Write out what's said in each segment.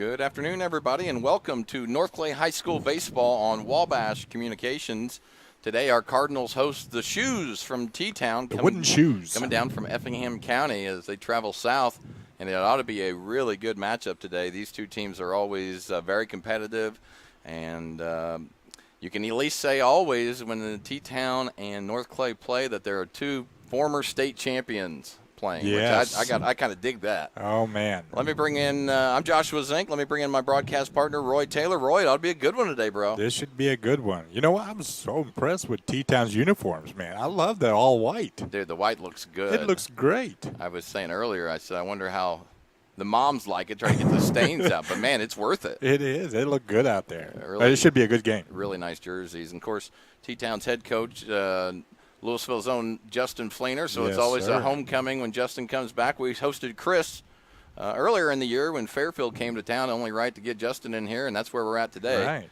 Good afternoon, everybody, and welcome to North Clay High School Baseball on Wabash Communications. Today, our Cardinals host the Shoes from T-Town. The Wooden Shoes. Coming down from Effingham County as they travel south, and it ought to be a really good matchup today. These two teams are always very competitive, and you can at least say always when the T-Town and North Clay play that there are two former state champions playing. Yes. Which I kind of dig that. Oh, man. Let me bring in, I'm Joshua Zink. Let me bring in my broadcast partner, Roy Taylor. Roy, it ought to be a good one today, bro. This should be a good one. You know what? I'm so impressed with T-Town's uniforms, man. I love that all white. Dude, the white looks good. It looks great. I was saying earlier, I said, I wonder how the moms like it, trying to get the stains out. But, man, it's worth it. It is. It looked good out there. It should be a good game. Really nice jerseys. And, of course, T-Town's head coach, Louisville's own Justin Fleener, so it's always a homecoming when Justin comes back. We hosted Chris earlier in the year when Fairfield came to town, only right to get Justin in here, and that's where we're at today. Right.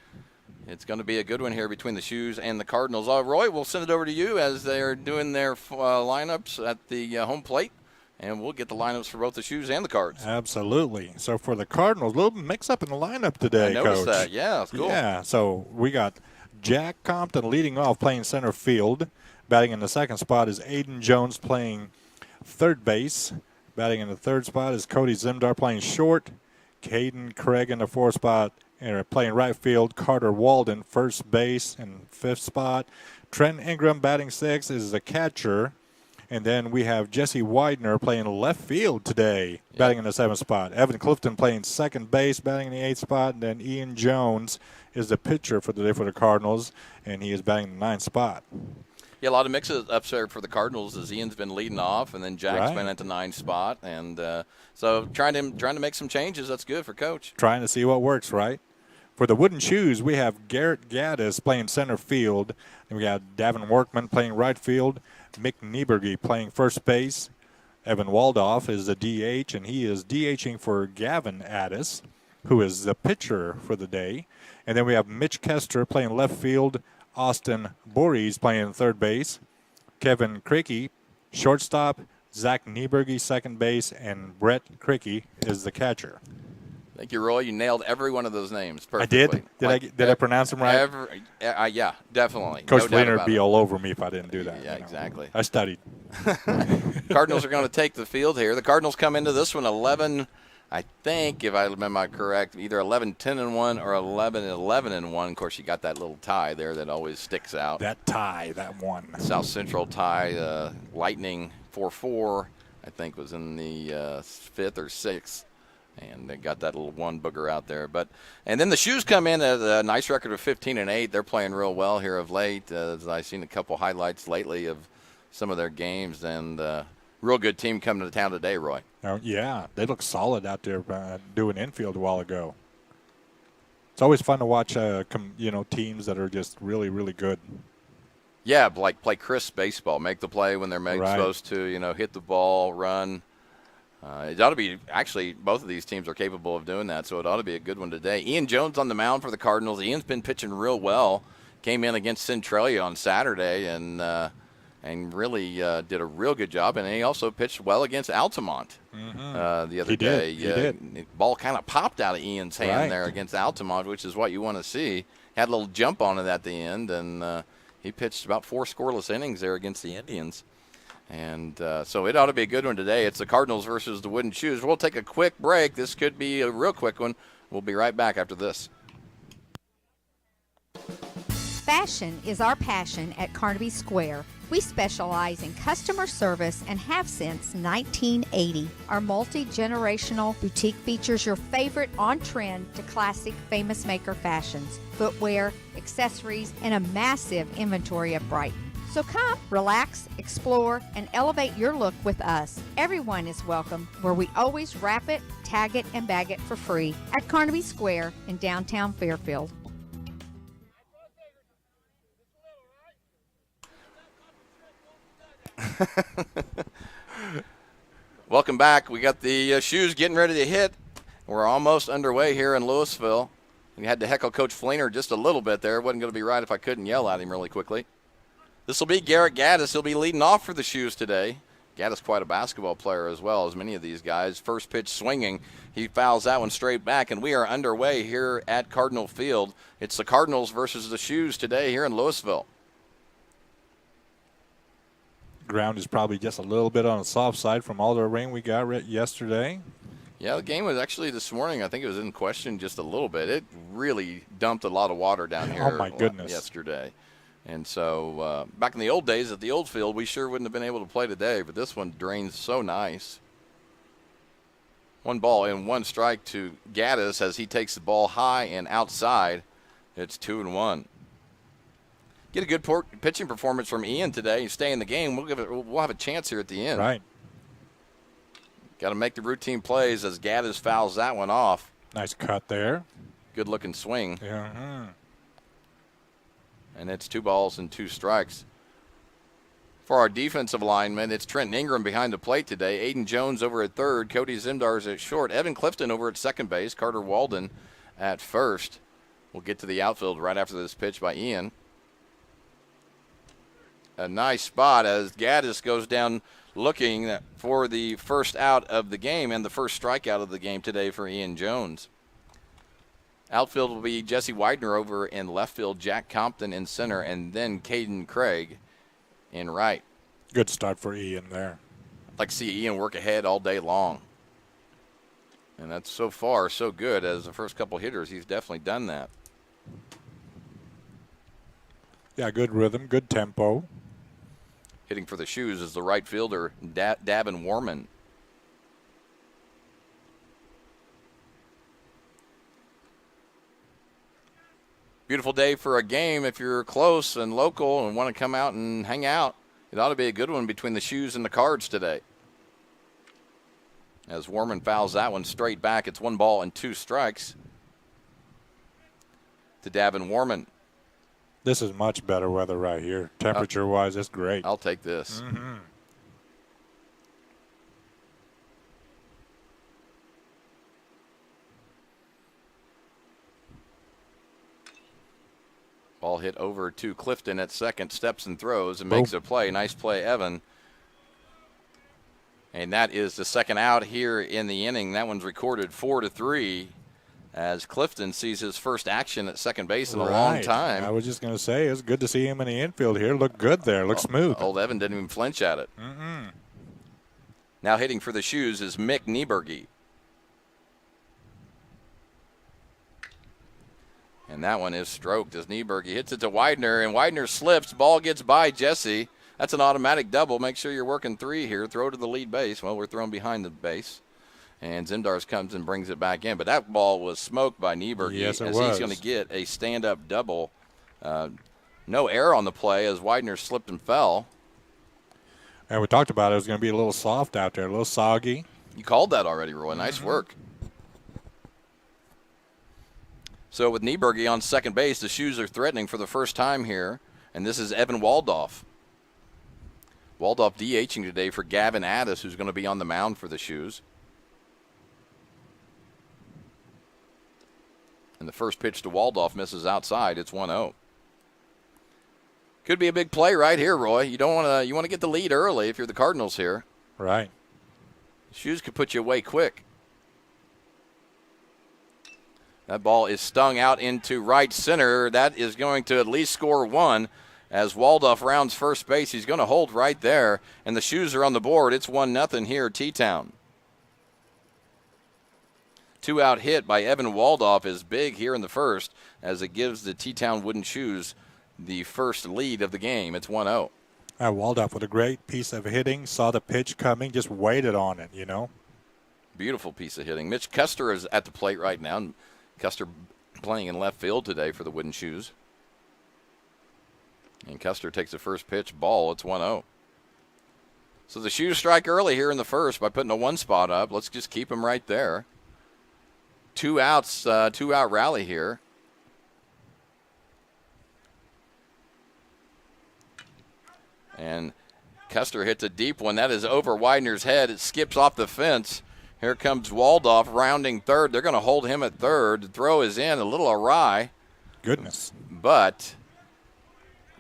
It's going to be a good one here between the Shoes and the Cardinals. Roy, we'll send it over to you as they're doing their lineups at the home plate, and we'll get the lineups for both the Shoes and the Cards. Absolutely. So for the Cardinals, a little mix-up in the lineup today, I noticed Coach. that. Yeah, it's cool. Yeah, so we got Jack Compton leading off playing center field. Batting in the second spot is Aiden Jones playing third base. Batting in the third spot is Cody Zimdar playing short. Caden Craig in the fourth spot and playing right field. Carter Walden first base in fifth spot. Trent Ingram batting sixth is the catcher. And then we have Jesse Widener playing left field today, batting in the seventh spot. Evan Clifton playing second base, batting in the eighth spot. And then Ian Jones is the pitcher for the day for the Cardinals, and he is batting in the ninth spot. Yeah, a lot of mix-ups there for the Cardinals as Ian's been leading off, and then Jack's been at the ninth spot. And so trying to make some changes, that's good for Coach. Trying to see what works, right? For the Wooden Shoes, we have Garrett Gaddis playing center field. And we got Davin Workman playing right field. Mick Nieberge playing first base. Evan Waldoff is the DH, and he is DHing for Gavin Addis, who is the pitcher for the day. And then we have Mitch Kester playing left field. Austin Voorhees playing third base. Kevin Crickey, shortstop. Zach Nieberge, second base. And Brett Crickey is the catcher. Thank you, Roy. You nailed every one of those names perfectly. I did? Did I pronounce them right? Yeah, definitely. Coach Fleener would be all over me if I didn't do that. Yeah, exactly. I studied. Cardinals are going to take the field here. The Cardinals come into this one 11, I think, if I remember correct, either 11-10-1 or 11-11-1. Of course, you got that little tie there that always sticks out. That tie, that one. South Central tie, Lightning 4-4, I think, was in the fifth or sixth. And they got that little one booger out there. And then the Shoes come in at a nice record of 15-8. They're playing real well here of late. As I've seen a couple highlights lately of some of their games. And real good team coming to town today, Roy. Oh, yeah, they look solid out there doing infield a while ago. It's always fun to watch, teams that are just really, really good. Yeah, like play crisp baseball. Make the play when they're supposed to, hit the ball, run. It ought to be, actually, both of these teams are capable of doing that, so it ought to be a good one today. Ian Jones on the mound for the Cardinals. Ian's been pitching real well. Came in against Centralia on Saturday and really did a real good job. And he also pitched well against Altamont the other day. He did. The ball kind of popped out of Ian's hand there against Altamont, which is what you want to see. Had a little jump on it at the end, and he pitched about 4 scoreless innings there against the Indians. And so it ought to be a good one today. It's the Cardinals versus the Wooden Shoes. We'll take a quick break. This could be a real quick one. We'll be right back after this. Fashion is our passion at Carnaby Square. We specialize in customer service and have since 1980. Our multi-generational boutique features your favorite on-trend to classic Famous Maker fashions, footwear, accessories, and a massive inventory of Brighton. So come, relax, explore, and elevate your look with us. Everyone is welcome, where we always wrap it, tag it, and bag it for free at Carnaby Square in downtown Fairfield. Welcome back. We got the Shoes getting ready to hit. We're almost underway here in Louisville. We had to heckle Coach Fleener just a little bit there. It wasn't going to be right if I couldn't yell at him really quickly. This will be Garrett Gaddis. He'll be leading off for the Shoes today. Gaddis quite a basketball player as well as many of these guys. First pitch swinging. He fouls that one straight back, and we are underway here at Cardinal Field. It's the Cardinals versus the Shoes today here in Louisville. Ground is probably just a little bit on the soft side from all the rain we got yesterday. Yeah, the game was actually this morning, I think it was in question just a little bit. It really dumped a lot of water down here Oh, my goodness. yesterday. And so back in the old days at the old field, we sure wouldn't have been able to play today, but this one drains so nice. 1 ball and 1 strike to Gaddis as he takes the ball high and outside. It's 2-1. Get a good pitching performance from Ian today. Stay in the game. We'll have a chance here at the end. Right. Got to make the routine plays as Gaddis fouls that one off. Nice cut there. Good looking swing. Yeah. And it's 2 balls and 2 strikes. For our defensive linemen, it's Trenton Ingram behind the plate today. Aiden Jones over at third. Cody Zimdars at short. Evan Clifton over at second base. Carter Walden at first. We'll get to the outfield right after this pitch by Ian. A nice spot as Gaddis goes down looking for the first out of the game and the first strikeout of the game today for Ian Jones. Outfield will be Jesse Widener over in left field, Jack Compton in center, and then Caden Craig in right. Good start for Ian there. I'd like to see Ian work ahead all day long. And that's so far so good. As the first couple hitters, he's definitely done that. Yeah, good rhythm, good tempo. Hitting for the Shoes is the right fielder, Davin Warman. Beautiful day for a game. If you're close and local and want to come out and hang out, it ought to be a good one between the Shoes and the Cards today. As Warman fouls that one straight back, it's 1 ball and 2 strikes to Davin Warman. This is much better weather right here. Temperature-wise, it's great. I'll take this. Mm-hmm. Ball hit over to Clifton at second, steps and throws and makes a play. Nice play, Evan. And that is the second out here in the inning. That one's recorded 4-3 as Clifton sees his first action at second base in a long time. I was just going to say, it's good to see him in the infield here. Look good there. Look smooth. Old Evan didn't even flinch at it. Now hitting for the Shoes is Mick Nieberge. And that one is stroked as Nieberge hits it to Widener, and Widener slips. Ball gets by Jesse. That's an automatic double. Make sure you're working 3 here. Throw to the lead base. Well, we're thrown behind the base. And Zimdars comes and brings it back in. But that ball was smoked by Nieberge. Yes, it as was. He's going to get a stand-up double. No error on the play as Widener slipped and fell. And we talked about it was going to be a little soft out there, a little soggy. You called that already, Roy. Nice work. So with Nieberge on second base, the Shoes are threatening for the first time here. And this is Evan Waldorf. Waldorf DHing today for Gavin Addis, who's going to be on the mound for the Shoes. And the first pitch to Waldorf misses outside. It's 1-0. Could be a big play right here, Roy. You want to get the lead early if you're the Cardinals here. Right. Shoes could put you away quick. That ball is stung out into right center. That is going to at least score 1 as Waldorf rounds first base. He's going to hold right there, and the Shoes are on the board. It's 1-0 here at T-Town. 2-out hit by Evan Waldorf is big here in the first as it gives the T-Town Wooden Shoes the first lead of the game. It's 1-0. Waldorf with a great piece of hitting, saw the pitch coming, just waited on it, you know. Beautiful piece of hitting. Mitch Custer is at the plate right now. And Custer playing in left field today for the Wooden Shoes. And Custer takes the first pitch, ball. It's 1-0. So the Shoes strike early here in the first by putting a 1 spot up. Let's just keep them right there. 2 outs, 2-out rally here. And Custer hits a deep one. That is over Widener's head. It skips off the fence. Here comes Waldorf rounding third. They're going to hold him at third. The throw is in, a little awry. Goodness. But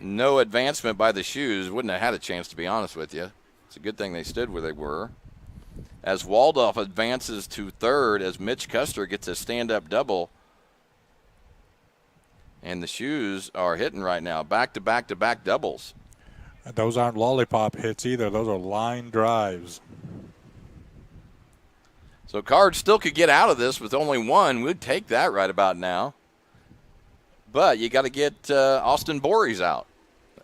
no advancement by the Shoes. Wouldn't have had a chance, to be honest with you. It's a good thing they stood where they were. As Waldorf advances to third, as Mitch Custer gets a stand-up double. And the Shoes are hitting right now, back-to-back-to-back doubles. Those aren't lollipop hits either. Those are line drives. So Cards still could get out of this with only one. We'd take that right about now. But you got to get Austin Bories out.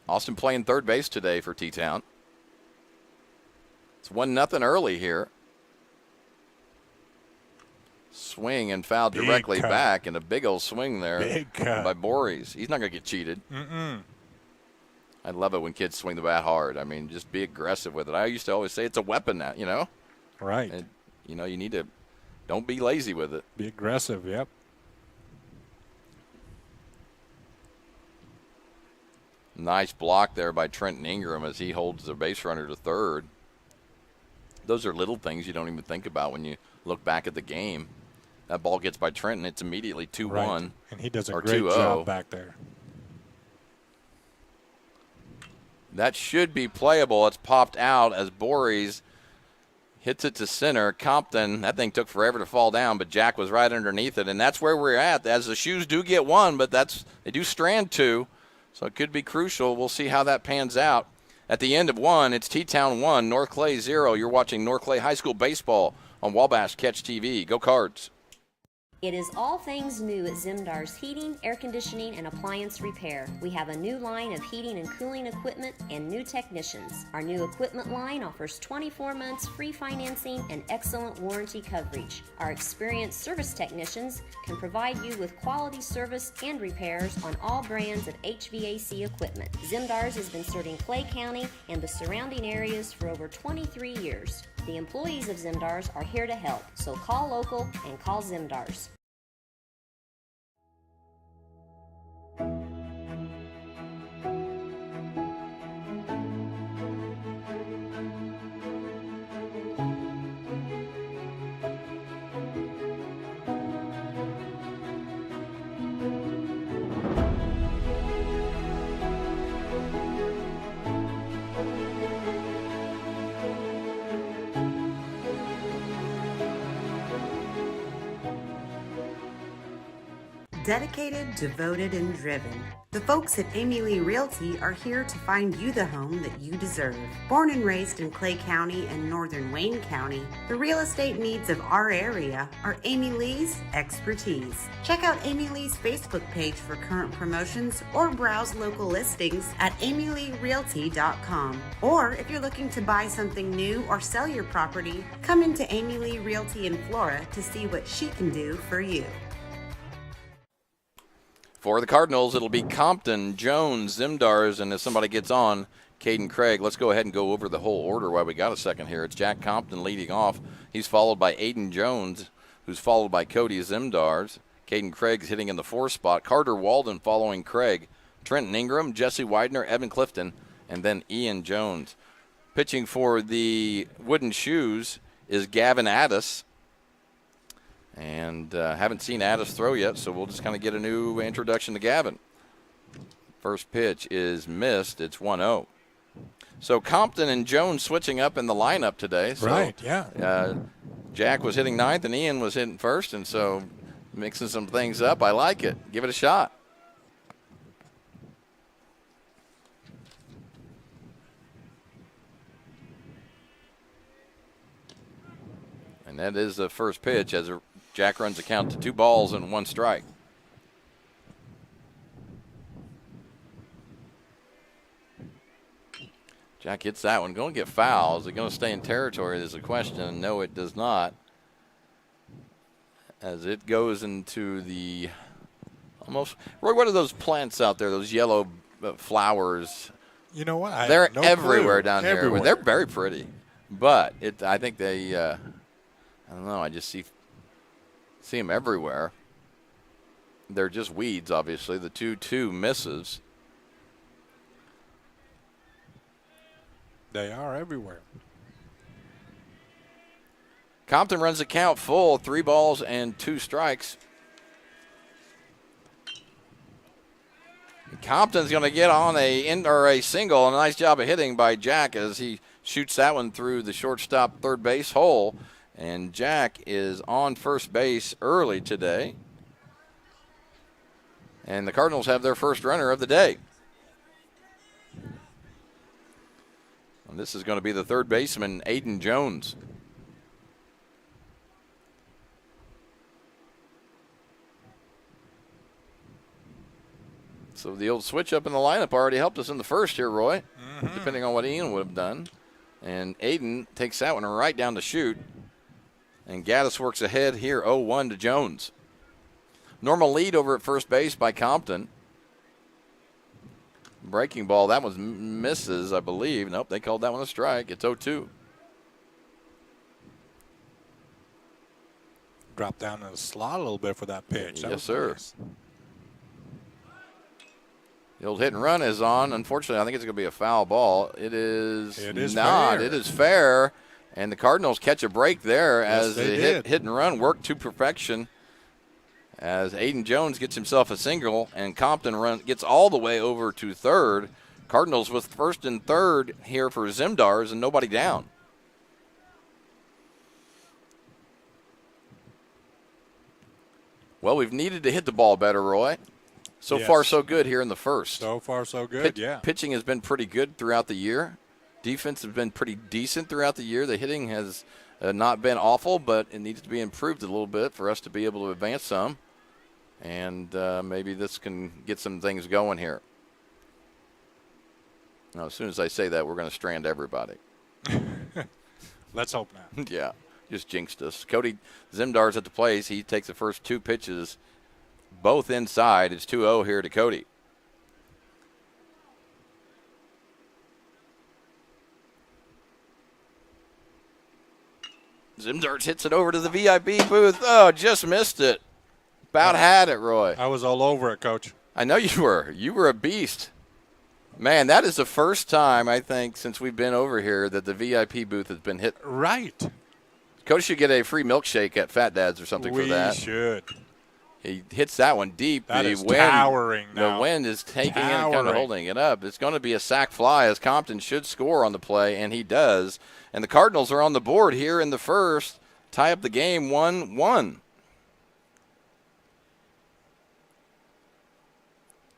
Austin playing third base today for T-Town. It's 1-0 early here. Swing and foul directly back, and a big old swing there by Bories. He's not going to get cheated. I love it when kids swing the bat hard. I mean, just be aggressive with it. I used to always say it's a weapon now, you know? Right. And, you know, you need to – don't be lazy with it. Be aggressive, yep. Nice block there by Trenton Ingram as he holds the base runner to third. Those are little things you don't even think about when you look back at the game. That ball gets by Trenton, it's immediately 2-1. Right. And he does a great 2-0. job back there. That should be playable. It's popped out as Bories hits it to center. Compton, that thing took forever to fall down, but Jack was right underneath it, and that's where we're at. As the Shoes do get one, but they do strand two, so it could be crucial. We'll see how that pans out. At the end of one, it's T-Town 1, North Clay 0. You're watching North Clay High School Baseball on Wabash Catch TV. Go Cards. It is all things new at Zimdar's Heating, Air Conditioning, and Appliance Repair. We have a new line of heating and cooling equipment and new technicians. Our new equipment line offers 24 months free financing and excellent warranty coverage. Our experienced service technicians can provide you with quality service and repairs on all brands of HVAC equipment. Zimdar's has been serving Clay County and the surrounding areas for over 23 years. The employees of Zimdar's are here to help, so call local and call Zimdar's. Dedicated, devoted, and driven. The folks at Amy Lee Realty are here to find you the home that you deserve. Born and raised in Clay County and northern Wayne County, the real estate needs of our area are Amy Lee's expertise. Check out Amy Lee's Facebook page for current promotions or browse local listings at amyleerealty.com. Or if you're looking to buy something new or sell your property, come into Amy Lee Realty in Flora to see what she can do for you. For the Cardinals, it'll be Compton, Jones, Zimdar's, and if somebody gets on, Caden Craig. Let's go ahead and go over the whole order while we got a second here. It's Jack Compton leading off. He's followed by Aiden Jones, who's followed by Cody Zimdar's. Caden Craig's hitting in the 4th spot. Carter Walden following Craig. Trenton Ingram, Jesse Widener, Evan Clifton, and then Ian Jones. Pitching for the Wooden Shoes is Gavin Addis. And haven't seen Addis throw yet, so we'll just kind of get a new introduction to Gavin. First pitch is missed. It's 1-0. So Compton and Jones switching up in the lineup today. So, right, yeah. Jack was hitting 9th and Ian was hitting 1st, and so mixing some things up. I like it. Give it a shot. And that is the first pitch as Jack runs the count to 2 balls and 1 strike. Jack hits that one. Going to get foul. Is it going to stay in territory? There's a question. No, it does not. As it goes into the almost. Roy, what are those plants out there? Those yellow flowers. You know what? They're everywhere down here. Well, they're very pretty. But I think they, I don't know. I just see them everywhere. They're just weeds, obviously. The 2-2 misses. They are everywhere. Compton runs the count full, 3 balls and 2 strikes. Compton's going to get on a single, and a nice job of hitting by Jack as he shoots that one through the shortstop third base hole. And Jack is on first base early today. And the Cardinals have their first runner of the day. And this is going to be the third baseman, Aiden Jones. So the old switch up in the lineup already helped us in the first here, Roy, depending on what Ian would have done. And Aiden takes that one right down the chute. And Gaddis works ahead here, 0-1 to Jones. Normal lead over at first base by Compton. Breaking ball, that one misses, I believe. Nope, they called that one a strike. It's 0-2. Dropped down in the slot a little bit for that pitch. Yes, sir. Nice. The old hit and run is on. Unfortunately, I think it's going to be a foul ball. It is not. Fair. It is fair. And the Cardinals catch a break there as the hit and run worked to perfection. As Aiden Jones gets himself a single and Compton gets all the way over to third. Cardinals with first and third here for Zimdars and nobody down. Well, we've needed to hit the ball better, Roy. So far, so good here in the first. So far, so good, yeah. Pitching has been pretty good throughout the year. Defense has been pretty decent throughout the year. The hitting has not been awful, but it needs to be improved a little bit for us to be able to advance some. And maybe this can get some things going here. Now, as soon as I say that, we're going to strand everybody. Let's hope not. Yeah, just jinxed us. Cody Zimdar's at the plate. He takes the first two pitches, both inside. It's 2-0 here to Cody. Zimdarts hits it over to the VIP booth. Oh, just missed it. About had it, Roy. I was all over it, Coach. I know you were. You were a beast. Man, that is the first time, I think, since we've been over here that the VIP booth has been hit. Right. Coach should get a free milkshake at Fat Dad's or something for that. We should. He hits that one deep. That is towering now. The wind is taking it and kind of holding it up. It's going to be a sac fly as Compton should score on the play, and he does. And the Cardinals are on the board here in the first. Tie up the game 1-1.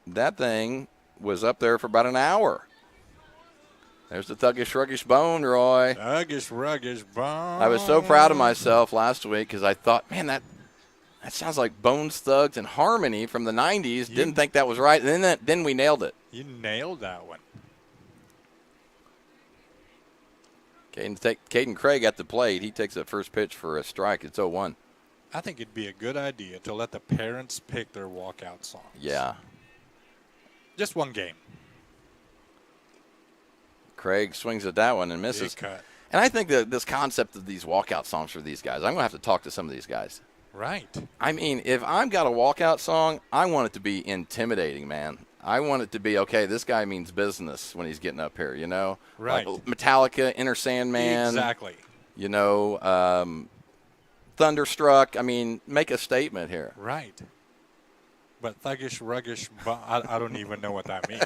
That thing was up there for about an hour. There's the thuggish, ruggish bone, Roy. Thuggish, ruggish bone. I was so proud of myself last week because I thought, man, that sounds like Bones, Thugs, and Harmony from the 90s. Didn't think that was right. And then we nailed it. You nailed that one. Caden Craig at the plate. He takes that first pitch for a strike. It's 0-1. I think it'd be a good idea to let the parents pick their walkout songs. Yeah. Just one game. Craig swings at that one and misses. Big cut. And I think that this concept of these walkout songs for these guys, I'm going to have to talk to some of these guys. Right. I mean, if I've got a walkout song, I want it to be intimidating, man. I want it to be, okay, this guy means business when he's getting up here, you know? Right. Like Metallica, Enter Sandman. Exactly. You know, Thunderstruck. I mean, make a statement here. Right. But thuggish, ruggish, I don't even know what that means.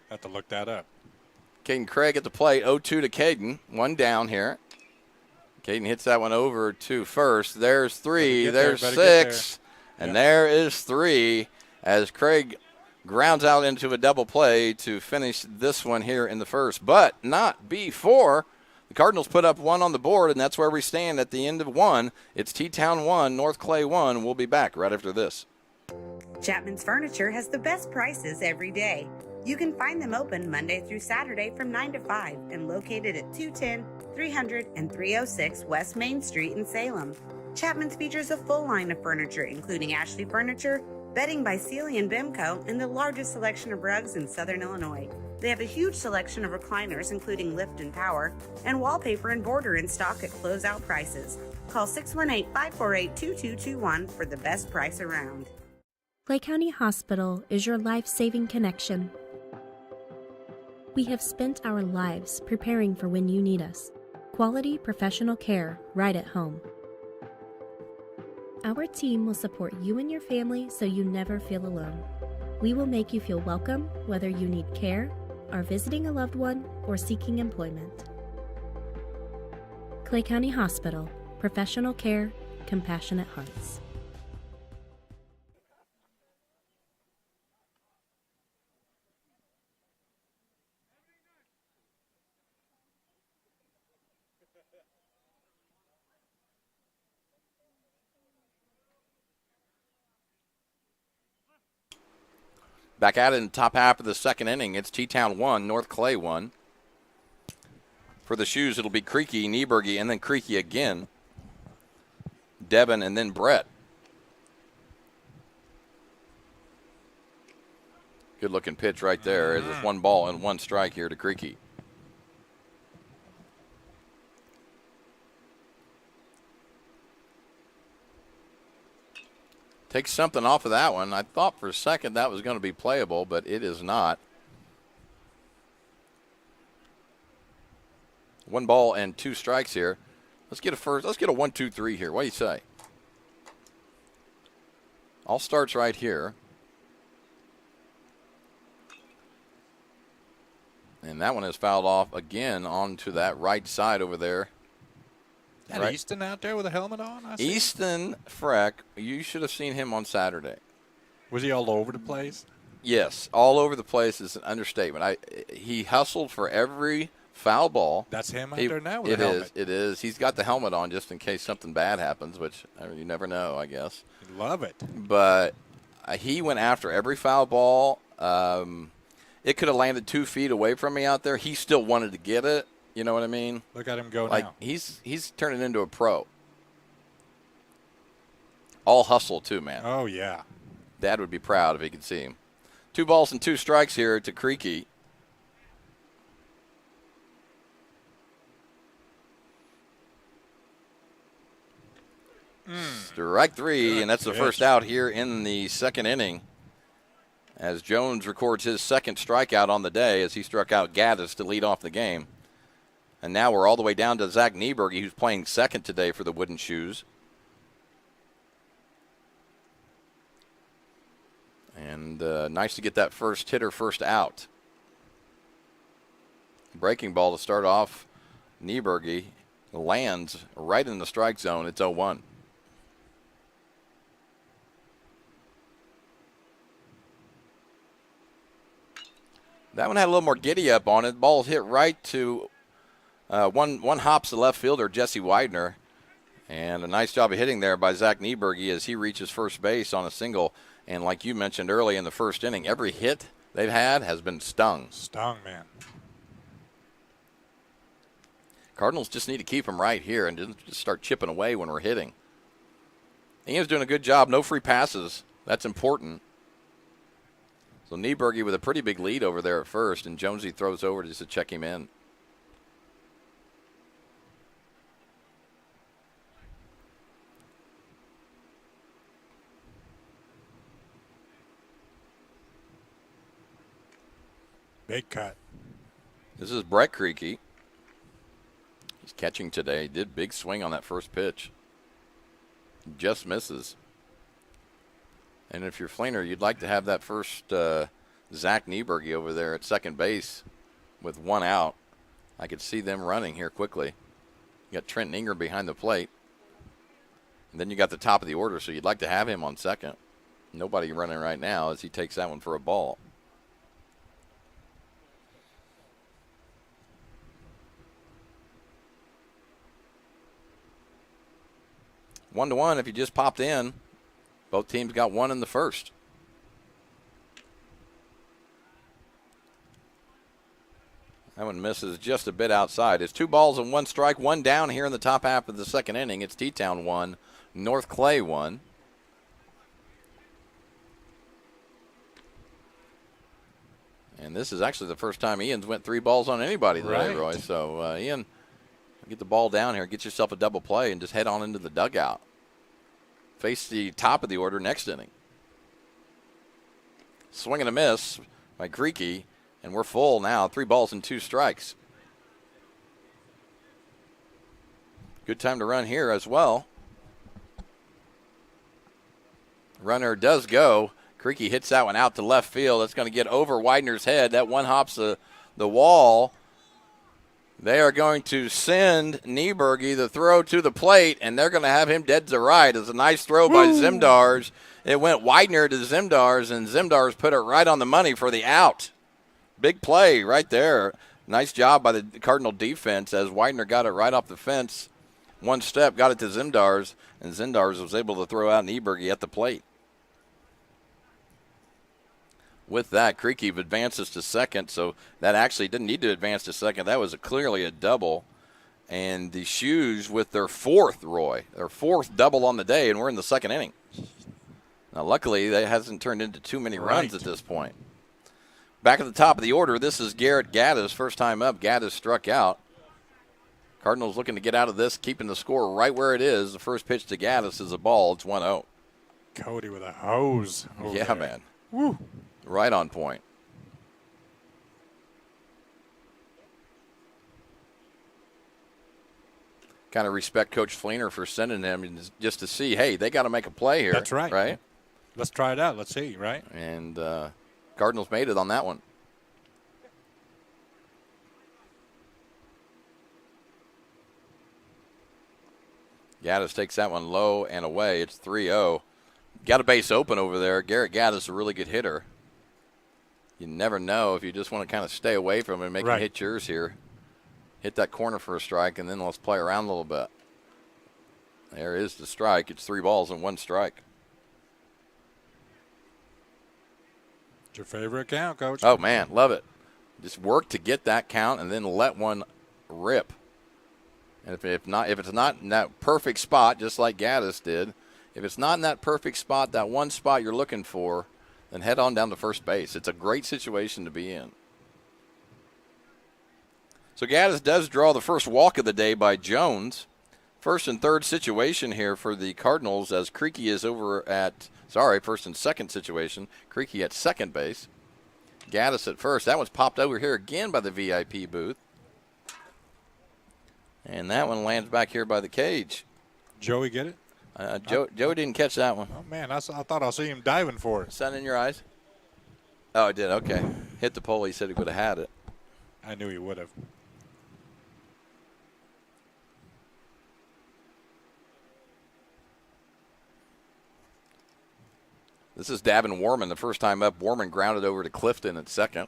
Have to look that up. Caden Craig at the plate, 0-2 to Caden. One down here. Caden hits that one over to first. There's three. There's six. And there is three as Craig grounds out into a double play to finish this one here in the first. But not before the Cardinals put up one on the board, and that's where we stand at the end of one. It's T-Town 1, North Clay 1. We'll be back right after this. Chapman's Furniture has the best prices every day. You can find them open Monday through Saturday from 9 to 5 and located at 210, 300, and 306 West Main Street in Salem. Chapman's features a full line of furniture, including Ashley Furniture, bedding by Sealy and Bimco, and the largest selection of rugs in Southern Illinois. They have a huge selection of recliners, including lift and power, and wallpaper and border in stock at closeout prices. Call 618-548-2221 for the best price around. Clay County Hospital is your life-saving connection. We have spent our lives preparing for when you need us. Quality professional care right at home. Our team will support you and your family so you never feel alone. We will make you feel welcome whether you need care, are visiting a loved one, or seeking employment. Clay County Hospital. Professional care, compassionate hearts. Back at it in the top half of the second inning. It's T-Town 1, North Clay 1. For the Shoes, it'll be Creaky, Nieberge, and then Creaky again. Devin, and then Brett. Good-looking pitch right there. It's 1 ball and 1 strike here to Creaky. Takes something off of that one. I thought for a second that was going to be playable, but it is not. 1 ball and 2 strikes here. Let's get a 1-2-3 here. What do you say? All starts right here. And that one is fouled off again onto that right side over there. That Right. Easton out there with a helmet on? I see. Easton Freck, you should have seen him on Saturday. Was he all over the place? Yes, all over the place is an understatement. He hustled for every foul ball. That's him out there now with a helmet. It is. He's got the helmet on just in case something bad happens, which you never know, I guess. Love it. But he went after every foul ball. It could have landed 2 feet away from me out there. He still wanted to get it. You know what I mean? Look at him go Like now. he's turning into a pro. All hustle too, man. Oh, yeah. Dad would be proud if he could see him. 2 balls and 2 strikes here to Creaky. Strike 3, and that's the first out here in the second inning. As Jones records his second strikeout on the day as he struck out Gaddis to lead off the game. And now we're all the way down to Zach Nieberge, who's playing second today for the Wooden Shoes. And nice to get that first hitter first out. Breaking ball to start off. Nieberge lands right in the strike zone. It's 0-1. That one had a little more giddy up on it. Ball hit right to one hops the left fielder, Jesse Widener. And a nice job of hitting there by Zach Nieberge as he reaches first base on a single. And like you mentioned early in the first inning, every hit they've had has been stung. Stung, man. Cardinals just need to keep him right here and just start chipping away when we're hitting. Ian's doing a good job. No free passes. That's important. So Nieberge with a pretty big lead over there at first, and Jonesy throws over just to check him in. Big cut. This is Brett Creaky. He's catching today. Did big swing on that first pitch. Just misses. And if you're Fleener, you'd like to have that first Zach Nieberge over there at second base with 1 out. I could see them running here quickly. You got Trent Inger behind the plate. And then you got the top of the order, so you'd like to have him on second. Nobody running right now as he takes that one for a ball. One to one if you just popped in. Both teams got 1 in the first. That one misses just a bit outside. It's 2 balls and 1 strike, 1 down here in the top half of the second inning. It's T-Town 1, North Clay 1. And this is actually the first time Ian's went 3 balls on anybody today, Right. Roy. So, Ian, get the ball down here, get yourself a double play, and just head on into the dugout. Face the top of the order next inning. Swing and a miss by Creaky, and we're full now. 3 balls and 2 strikes. Good time to run here as well. Runner does go. Creaky hits that one out to left field. That's going to get over Widener's head. That one hops the wall. They are going to send Nieberge the throw to the plate, and they're going to have him dead to right. It's a nice throw by Zimdars. It went Widener to Zimdars, and Zimdars put it right on the money for the out. Big play right there. Nice job by the Cardinal defense as Widener got it right off the fence. One step, got it to Zimdars, and Zimdars was able to throw out Nieberge at the plate. With that, Creaky advances to second, so that actually didn't need to advance to second. That was clearly a double. And the Shoes with their fourth double on the day, and we're in the second inning. Now, luckily, that hasn't turned into too many runs at this point. Back at the top of the order, this is Garrett Gaddis. First time up, Gaddis struck out. Cardinals looking to get out of this, keeping the score right where it is. The first pitch to Gaddis is a ball. It's 1-0. Cody with a hose. Yeah, there. man. Woo. Right on point. Kind of respect Coach Fleener for sending him just to see, hey, they got to make a play here. That's right. Right? Let's try it out. Let's see, right? And Cardinals made it on that one. Gaddis takes that one low and away. It's 3-0. Got a base open over there. Garrett Gaddis is a really good hitter. You never know if you just want to kind of stay away from him and make him hit yours here. Hit that corner for a strike, and then let's play around a little bit. There is the strike. It's 3 balls and 1 strike. It's your favorite count, Coach. Oh, man, love it. Just work to get that count and then let one rip. And if it's not in that perfect spot, just like Gaddis did, if it's not in that perfect spot, that one spot you're looking for, then head on down to first base. It's a great situation to be in. So Gaddis does draw the first walk of the day by Jones. First and third situation here for the Cardinals as Creaky is first and second situation. Creaky at second base. Gaddis at first. That one's popped over here again by the VIP booth. And that one lands back here by the cage. Joey get it? Joe didn't catch that one. Oh, man, I thought I see him diving for it. Sun in your eyes? Oh, it did. Okay. Hit the pole. He said he would have had it. I knew he would have. This is Davin Warman. The first time up, Warman grounded over to Clifton at second.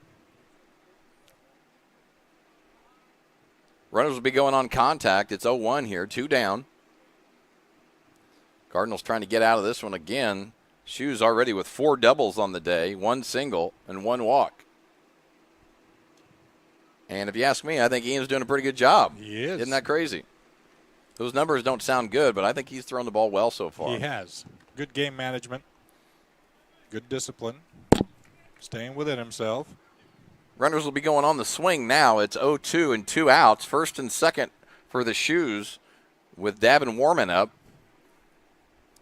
Runners will be going on contact. It's 0-1 here, 2 down. Cardinals trying to get out of this one again. Shoes already with 4 doubles on the day, 1 single, and 1 walk. And if you ask me, I think Ian's doing a pretty good job. He is. Isn't that crazy? Those numbers don't sound good, but I think he's thrown the ball well so far. He has. Good game management. Good discipline. Staying within himself. Runners will be going on the swing now. It's 0-2 and 2 outs. First and second for the Shoes with Davin Warman up.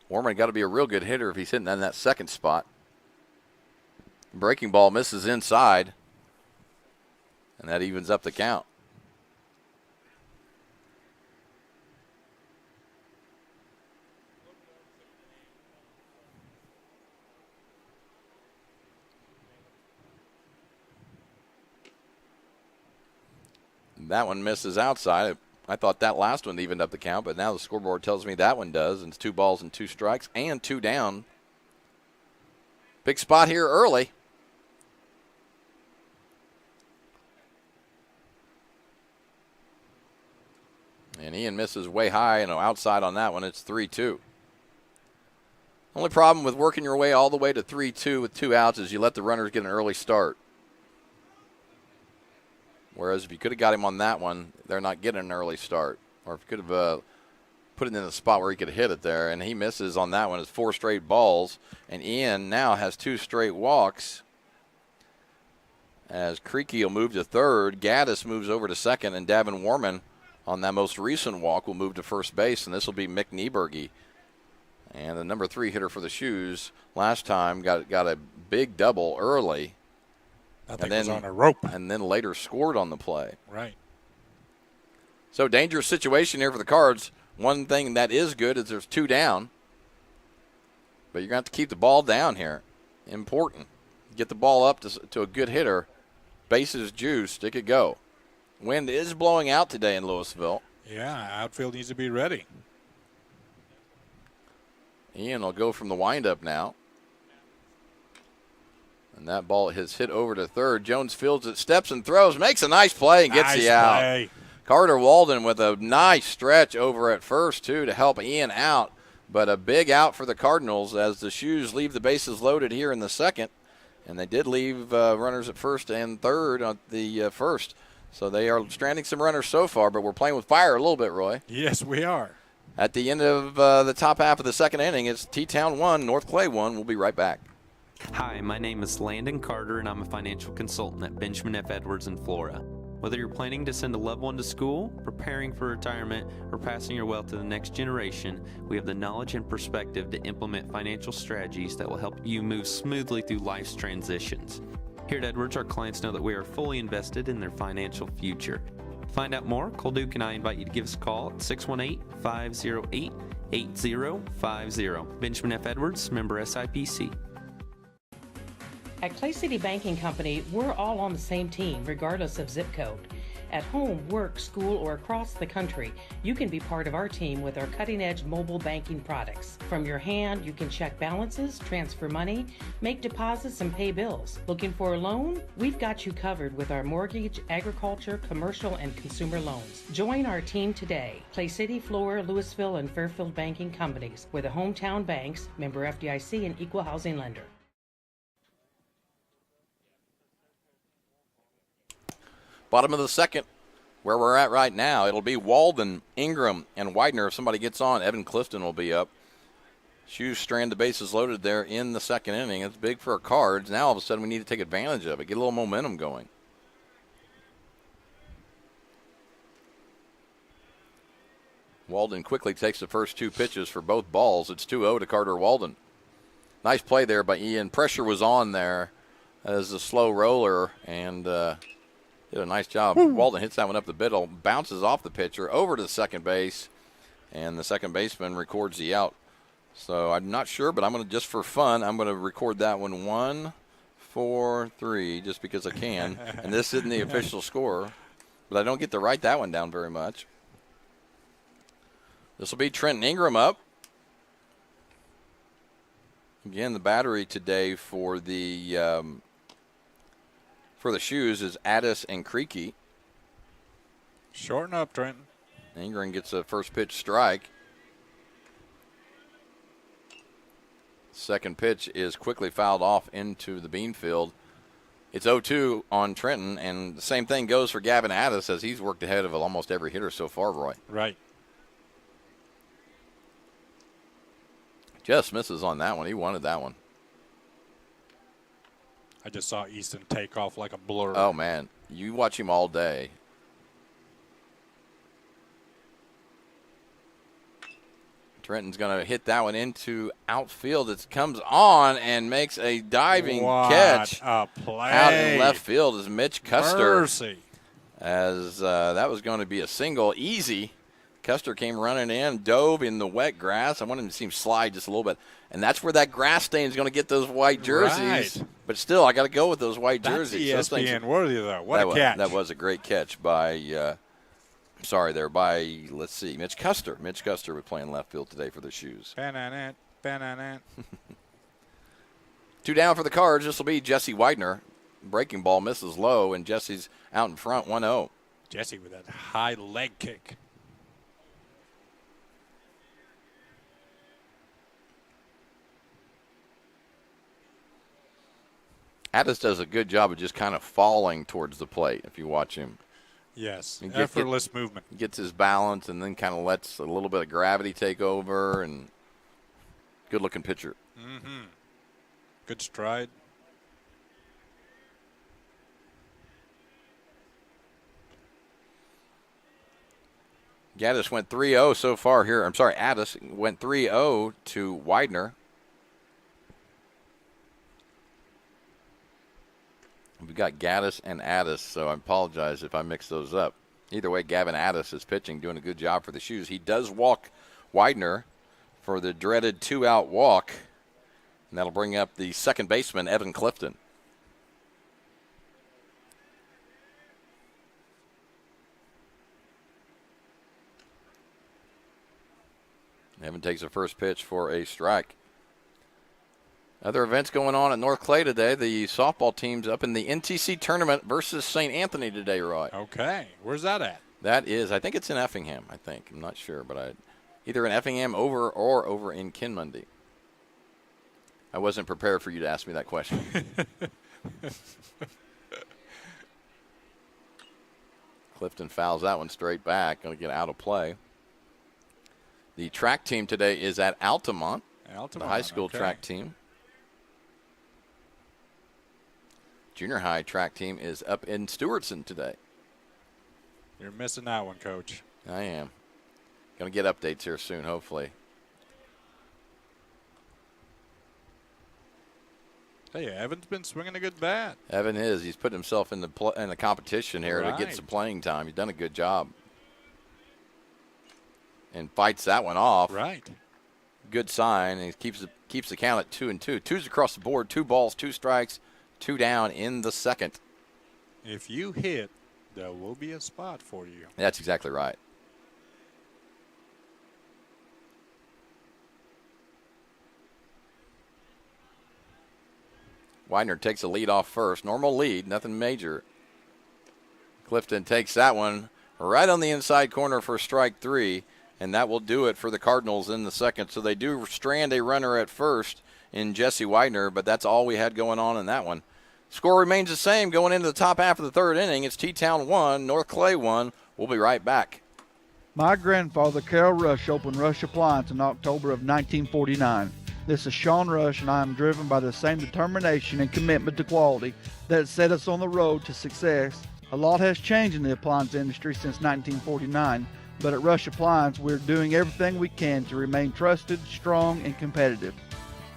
Warman got to be a real good hitter if he's hitting in that second spot. Breaking ball misses inside, and that evens up the count. That one misses outside. I thought that last one evened up the count, but now the scoreboard tells me that one does, and it's 2 balls and 2 strikes and 2 down. Big spot here early. And Ian misses way high and outside on that one. It's 3-2. Only problem with working your way all the way to 3-2 with 2 outs is you let the runners get an early start. Whereas if you could have got him on that one, they're not getting an early start. Or if you could have put it in a spot where he could hit it there, and he misses on that one. It's 4 straight balls, and Ian now has 2 straight walks. As Creaky will move to third, Gaddis moves over to second, and Davin Warman on that most recent walk will move to first base, and this will be Mick Nieberge. And the number 3 hitter for the Shoes last time got a big double early. I think it was on a rope. And then later scored on the play. Right. So dangerous situation here for the Cards. One thing that is good is there's 2 down. But you're going to have to keep the ball down here. important. Get the ball up to a good hitter. Bases juiced. It could go. Wind is blowing out today in Louisville. Yeah, outfield needs to be ready. Ian will go from the windup now. And that ball has hit over to third. Jones fields it, steps and throws, makes a nice play and gets the out. Carter Walden with a nice stretch over at first, too, to help Ian out. But a big out for the Cardinals as the Shoes leave the bases loaded here in the second. And they did leave runners at first and third on the first. So they are stranding some runners so far, but we're playing with fire a little bit, Roy. Yes, we are. At the end of the top half of the second inning, it's T-Town 1, North Clay 1. We'll be right back. Hi, my name is Landon Carter, and I'm a financial consultant at Benjamin F. Edwards in Flora. Whether you're planning to send a loved one to school, preparing for retirement, or passing your wealth to the next generation, we have the knowledge and perspective to implement financial strategies that will help you move smoothly through life's transitions. Here at Edwards, our clients know that we are fully invested in their financial future. To find out more, Cole Duke and I invite you to give us a call at 618-508-8050. Benjamin F. Edwards, member SIPC. At Clay City Banking Company, we're all on the same team, regardless of zip code. At home, work, school, or across the country, you can be part of our team with our cutting-edge mobile banking products. From your hand, you can check balances, transfer money, make deposits, and pay bills. Looking for a loan? We've got you covered with our mortgage, agriculture, commercial, and consumer loans. Join our team today. Clay City, Flora, Louisville, and Fairfield Banking Companies. We're the hometown banks, member FDIC, and equal housing lender. Bottom of the second, where we're at right now, it'll be Walden, Ingram, and Widener. If somebody gets on, Evan Clifton will be up. Shoes strand the bases loaded there in the second inning. It's big for our Cards. Now all of a sudden we need to take advantage of it, get a little momentum going. Walden quickly takes the first two pitches for both balls. It's 2-0 to Carter Walden. Nice play there by Ian. Pressure was on there as a slow roller, and did a nice job. Walden hits that one up the middle, bounces off the pitcher over to second base, and the second baseman records the out. So I'm not sure, but I'm going to, just for fun, I'm going to record that one 1, 4, 3, just because I can. And this isn't the official score, but I don't get to write that one down very much. This will be Trenton Ingram up. Again, the battery today for the Shoes is Addis and Creaky. Shorten up, Trenton. Ingram gets a first pitch strike. Second pitch is quickly fouled off into the bean field. It's 0-2 on Trenton, and the same thing goes for Gavin Addis as he's worked ahead of almost every hitter so far, Roy. Right. Just misses on that one. He wanted that one. I just saw Easton take off like a blur. Oh, man. You watch him all day. Trenton's going to hit that one into outfield. It comes on and makes a diving catch a play. Out in left field as Mitch Custer. Mercy. As that was going to be a single. Easy. Custer came running in, dove in the wet grass. I wanted him to see him slide just a little bit. And that's where that grass stain is going to get those white jerseys. Right. But still, I got to go with those white jerseys. That's ESPN worthy, though. What a catch. That was a great catch by, let's see, Mitch Custer. Mitch Custer was playing left field today for the Shoes. Bananat. Two down for the Cards. This will be Jesse Widener. Breaking ball misses low, and Jesse's out in front, 1-0. Jesse with that high leg kick. Addis does a good job of just kind of falling towards the plate if you watch him. Yes, effortless movement. Gets his balance and then kind of lets a little bit of gravity take over, and good-looking pitcher. Mm-hmm. Good stride. Gaddis went 3-0 so far here. I'm sorry, Addis went 3-0 to Widener. We've got Gaddis and Addis, so I apologize if I mix those up. Either way, Gavin Addis is pitching, doing a good job for the Shoes. He does walk Widener for the dreaded 2-out walk, And that'll bring up the second baseman, Evan Clifton. Evan takes the first pitch for a strike. Other events going on at North Clay today. The softball team's up in the NTC tournament versus St. Anthony today, Roy. Okay. Where's that at? That is, I think it's in Effingham, I'm not sure, but either in Effingham or over in Kinmundy. I wasn't prepared for you to ask me that question. Clifton fouls that one straight back. Going to get out of play. The track team today is at Altamont, the high school track team. Junior high track team is up in Stewartson today. You're missing that one, Coach. I am. Going to get updates here soon, hopefully. Hey, Evan's been swinging a good bat. Evan is. He's put himself in the competition here to get some playing time. He's done a good job. And fights that one off. Right. Good sign. And he keeps the count at 2-2. Two's across the board. 2 balls, 2 strikes, 2 down in the second. If you hit, there will be a spot for you. That's exactly right. Widener takes the lead off first. Normal lead, nothing major. Clifton takes that one right on the inside corner for strike 3, and that will do it for the Cardinals in the second. So they do strand a runner at first in Jesse Widener, but that's all we had going on in that one. Score remains the same going into the top half of the third inning. It's T-Town 1, North Clay 1. We'll be right back. My grandfather, Carol Rush, opened Rush Appliance in October of 1949. This is Sean Rush, and I am driven by the same determination and commitment to quality that set us on the road to success. A lot has changed in the appliance industry since 1949, but at Rush Appliance, we're doing everything we can to remain trusted, strong, and competitive.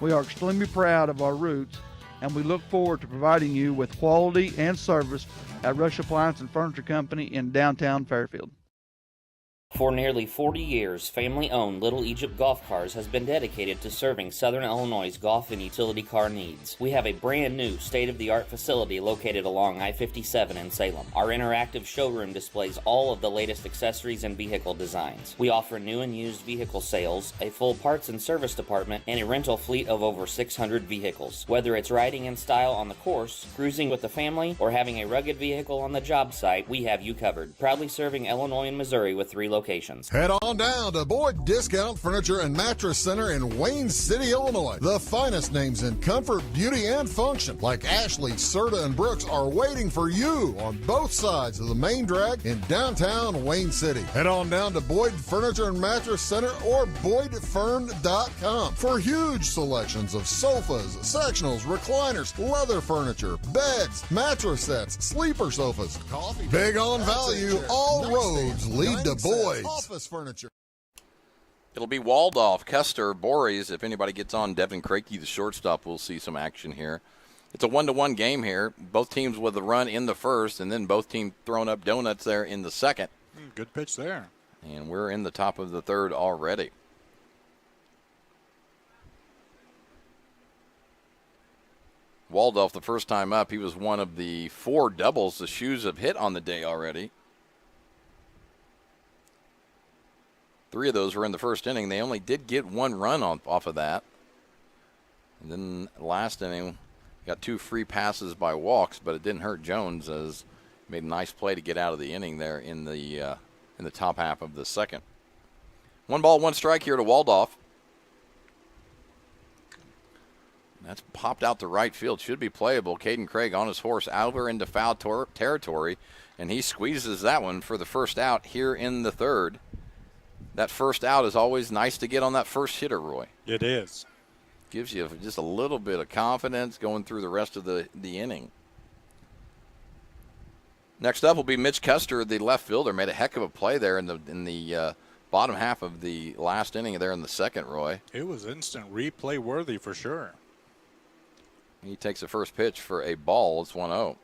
We are extremely proud of our roots, and we look forward to providing you with quality and service at Rush Appliance and Furniture Company in downtown Fairfield. For nearly 40 years, family-owned Little Egypt Golf Cars has been dedicated to serving Southern Illinois' golf and utility car needs. We have a brand new state-of-the-art facility located along I-57 in Salem. Our interactive showroom displays all of the latest accessories and vehicle designs. We offer new and used vehicle sales, a full parts and service department, and a rental fleet of over 600 vehicles. Whether it's riding in style on the course, cruising with the family, or having a rugged vehicle on the job site, we have you covered. Proudly serving Illinois and Missouri with 3 locations. Head on down to Boyd Discount Furniture and Mattress Center in Wayne City, Illinois. The finest names in comfort, beauty, and function, like Ashley, Serta, and Brooks, are waiting for you on both sides of the main drag in downtown Wayne City. Head on down to Boyd Furniture and Mattress Center or BoydFern.com for huge selections of sofas, sectionals, recliners, leather furniture, beds, mattress sets, sleeper sofas, coffee. Big on value, all roads lead to Boyd. Office furniture. It'll be Waldorf, Custer, Bories. If anybody gets on, Devin Crakey, the shortstop, will see some action here. It's a 1-1 game here. Both teams with a run in the first, and then both teams throwing up donuts there in the second. Good pitch there. And we're in the top of the third already. Waldorf, the first time up, he was one of the 4 doubles the Shoes have hit on the day already. 3 of those were in the first inning. They only did get 1 run off of that. And then last inning, got 2 free passes by walks, but it didn't hurt Jones as he made a nice play to get out of the inning there in the top half of the second. 1 ball, 1 strike here to Waldorf. That's popped out to right field. Should be playable. Caden Craig on his horse over into foul territory, and he squeezes that one for the first out here in the third. That first out is always nice to get on that first hitter, Roy. It is. Gives you just a little bit of confidence going through the rest of the inning. Next up will be Mitch Custer, the left fielder. Made a heck of a play there in the bottom half of the last inning there in the second, Roy. It was instant replay worthy for sure. He takes the first pitch for a ball. It's 1-0.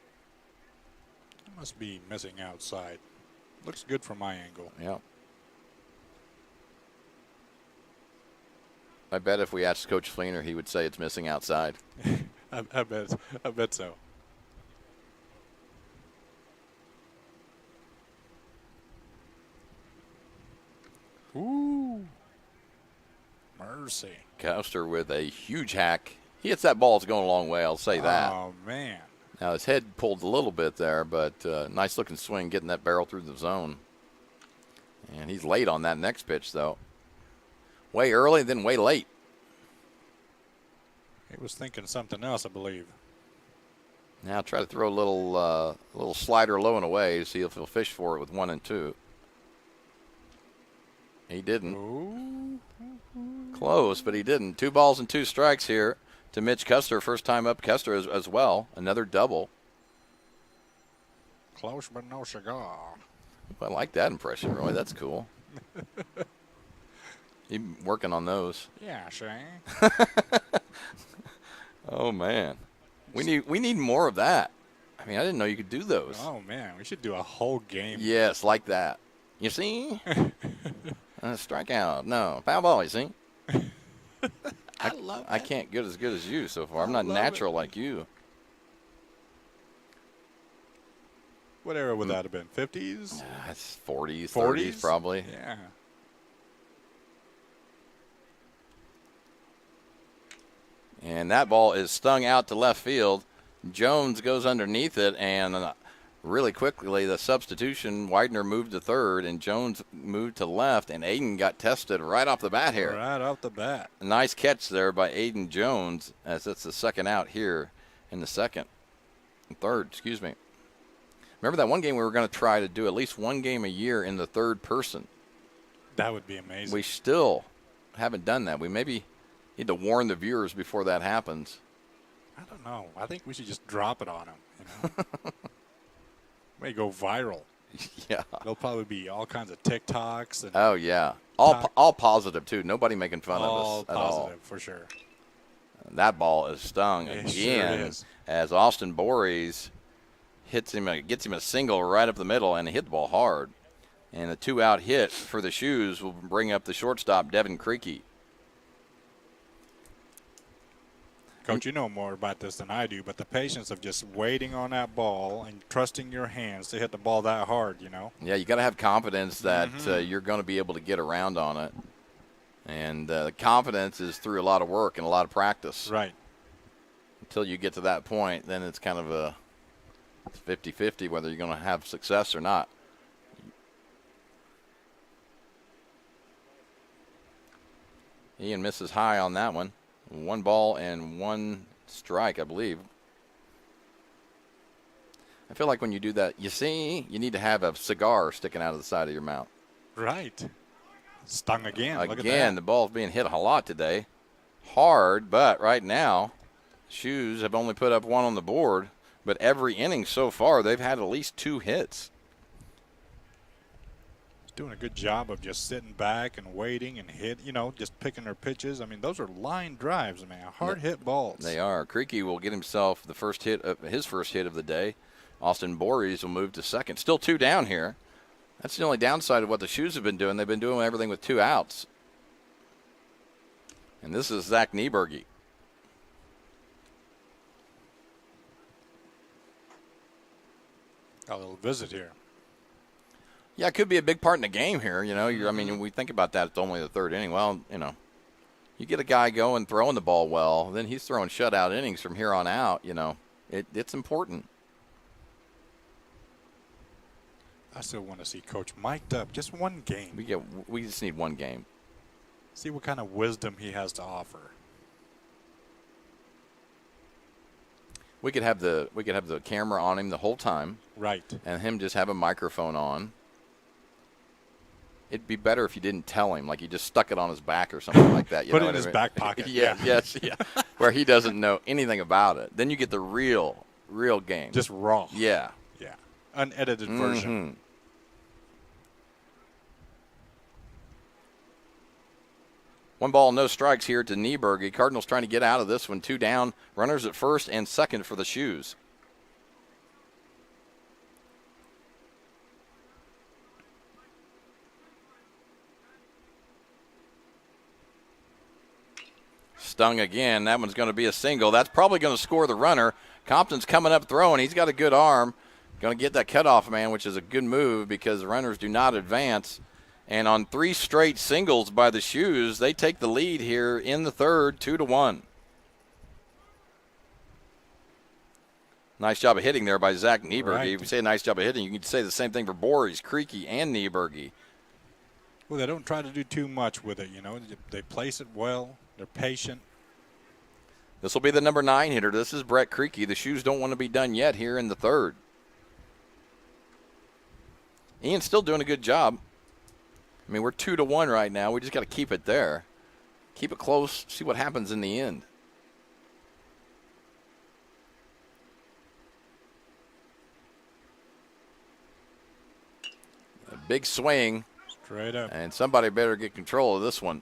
Must be missing outside. Looks good from my angle. Yeah. I bet if we asked Coach Fleener, he would say it's missing outside. I bet so. Ooh. Mercy. Custer with a huge hack. He hits that ball, it's going a long way, I'll say that. Oh, man. Now his head pulled a little bit there, but nice looking swing getting that barrel through the zone. And he's late on that next pitch, though. Way early, then way late. He was thinking something else, I believe. Now try to throw a little slider low and away, see if he'll fish for it with 1 and 2. He didn't. Ooh. Close, but he didn't. 2 balls and 2 strikes here to Mitch Custer. First time up Custer as well. Another double. Close but no cigar. I like that impression, Roy. That's cool. You working on those? Yeah, Shane. Oh man, we need more of that. I mean, I didn't know you could do those. Oh man, we should do a whole game. Yes, like that. You see? Strikeout. No, foul ball. You see? I love it. I can't get as good as you so far. I'm not natural like you. What era would that have been? 50s? It's 40s, 30s probably. Yeah. And that ball is stung out to left field. Jones goes underneath it, and really quickly the substitution, Widener moved to third, and Jones moved to left, and Aiden got tested right off the bat here. Right off the bat. A nice catch there by Aiden Jones, as it's the second out here in the third, excuse me. Remember that one game we were going to try to do at least one game a year in the third person. That would be amazing. We still haven't done that. We maybe need to warn the viewers before that happens. I don't know. I think we should just drop it on them. You know? May go viral. Yeah. There'll probably be all kinds of TikToks. And oh, yeah. All positive, too. Nobody making fun of us at all. All positive, for sure. That ball is stung It again sure is. as Austin Borys gets him a single right up the middle, and he hit the ball hard. And a 2-out hit for the Shoes will bring up the shortstop, Devin Creaky. Coach, you know more about this than I do, but the patience of just waiting on that ball and trusting your hands to hit the ball that hard, you know? Yeah, you got to have confidence that you're going to be able to get around on it. And the confidence is through a lot of work and a lot of practice. Right. Until you get to that point, then it's kind of a 50-50 whether you're going to have success or not. Ian misses high on that one. 1 ball and 1 strike, I believe. I feel like when you do that, you need to have a cigar sticking out of the side of your mouth. Right. Stung again. Look at Again, that. the ball's being hit a lot today. Hard, but right now, Shoes have only put up 1 on the board, but every inning so far, they've had at least 2 hits. Doing a good job of just sitting back and waiting and just picking their pitches. I mean, those are line drives, man. Hard hit balls. They are. Creaky will get himself his first hit of the day. Austin Borys will move to second. Still 2 down here. That's the only downside of what the Shoes have been doing. They've been doing everything with 2 outs. And this is Zach Nieberge. A little visit here. Yeah, it could be a big part in the game here. I mean, we think about that. It's only the 3rd inning. Well, you get a guy going, throwing the ball well, then he's throwing shutout innings from here on out. It's important. I still want to see Coach mic'd up. Just one game. We just need 1 game. See what kind of wisdom he has to offer. We could have the camera on him the whole time. Right. And him just have a microphone on. It'd be better if you didn't tell him, like you just stuck it on his back or something like that. Put it in his back pocket. Yeah. Yes. Where he doesn't know anything about it. Then you get the real game. Just raw. Yeah. Yeah. Unedited version. 1 ball, no strikes here to Nieberge. Cardinals trying to get out of this one. 2 down. Runners at first and second for the Shoes. Stung again. That one's going to be a single. That's probably going to score the runner. Compton's coming up throwing. He's got a good arm. Going to get that cutoff man, which is a good move because the runners do not advance. And on 3 straight singles by the Shoes, they take the lead here in the third, 2-1. Nice job of hitting there by Zach Nieberge. Right. If you say a nice job of hitting, you can say the same thing for Boris, Creaky, and Nieberge. Well, they don't try to do too much with it, you know. They place it well. They're patient. This will be the number 9 hitter. This is Brett Creaky. The Shoes don't want to be done yet here in the third. Ian's still doing a good job. I mean, we're 2-1 right now. We just got to keep it there. Keep it close, see what happens in the end. A big swing. Straight up. And somebody better get control of this one.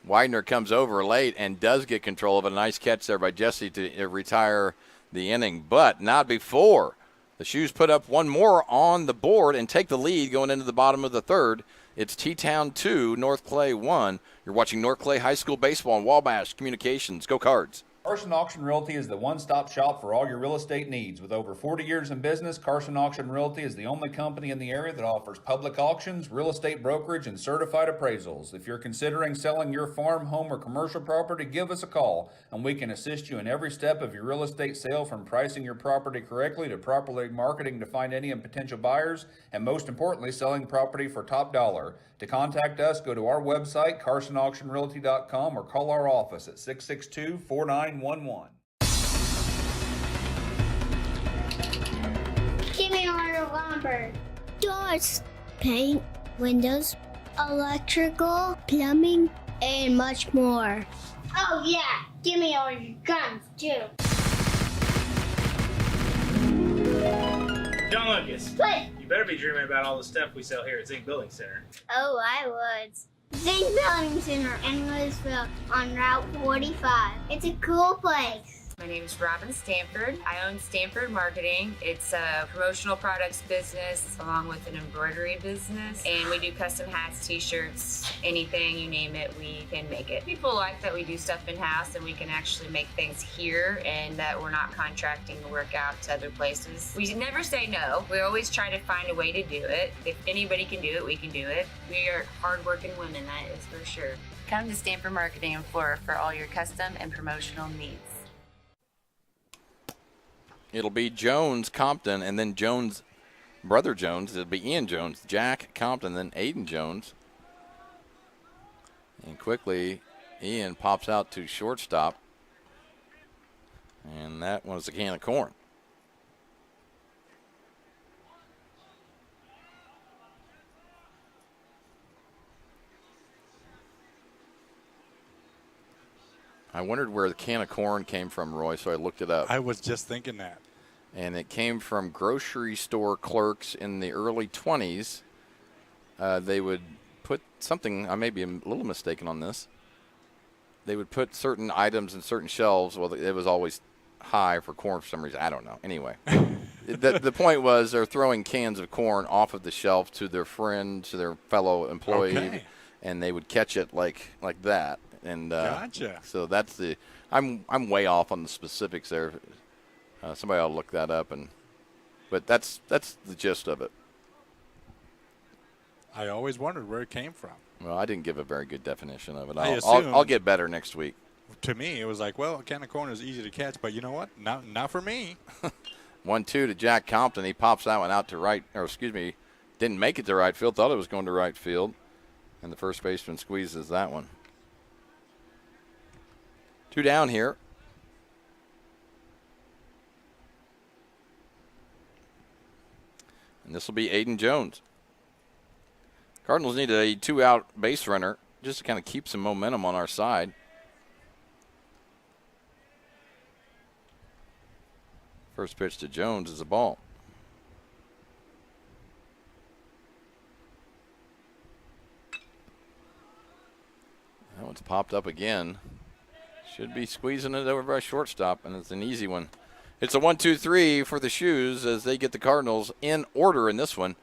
Widener comes over late and does get control of it. A nice catch there by Jesse to retire the inning, but not before. The Shoes put up one more on the board and take the lead going into the bottom of the third. It's T-Town 2, North Clay 1. You're watching North Clay High School Baseball and Wabash Communications. Go Cards. Carson Auction Realty is the one-stop shop for all your real estate needs. With over 40 years in business, Carson Auction Realty is the only company in the area that offers public auctions, real estate brokerage, and certified appraisals. If you're considering selling your farm, home, or commercial property, give us a call, and we can assist you in every step of your real estate sale, from pricing your property correctly to properly marketing to find any and potential buyers, and most importantly, selling property for top dollar. To contact us, go to our website, carsonauctionrealty.com, or call our office at 662-4911. Give me order lumber. Doors, paint, windows, electrical, plumbing, and much more. Oh yeah, give me all your guns too. John Lucas. What? You better be dreaming about all the stuff we sell here at Zink Building Center. Oh, I would. Zink Building Center in Louisville on Route 45. It's a cool place. My name is Robin Stanford. I own Stanford Marketing. It's a promotional products business along with an embroidery business. And we do custom hats, t-shirts, anything, you name it, we can make it. People like that we do stuff in-house and we can actually make things here and that we're not contracting the work out to other places. We never say no. We always try to find a way to do it. If anybody can do it, we can do it. We are hardworking women, that is for sure. Come to Stanford Marketing in Flora for all your custom and promotional needs. It'll be Jones, Compton, and then Jones, brother Jones. It'll be Ian Jones, Jack Compton, then Aiden Jones. And quickly, Ian pops out to shortstop. And that was a can of corn. I wondered where the can of corn came from, Roy, so I looked it up. I was just thinking that. And it came from grocery store clerks in the early 20s. They would put something, I may be a little mistaken on this. They would put certain items in certain shelves. Well, it was always high for corn for some reason. I don't know. Anyway, the point was they're throwing cans of corn off of the shelf to their friend, to their fellow employee, Okay. And they would catch it like that. And Gotcha. So that's the. I'm way off on the specifics there. Somebody ought to look that up, but that's the gist of it. I always wondered where it came from. Well, I didn't give a very good definition of it. I I'll get better next week. To me, it was like, well, a can of corn is easy to catch, but you know what? Not for me. 1-2 to Jack Compton. He pops that one out to right, or excuse me, didn't make it to right field. Thought it was going to right field, and the first baseman squeezes that one. 2 down here. And this will be Aiden Jones. Cardinals need a 2-out base runner just to kind of keep some momentum on our side. First pitch to Jones is a ball. That one's popped up again. Should be squeezing it over by shortstop, and it's an easy one. It's a 1-2-3 for the Shoes as they get the Cardinals in order in this one.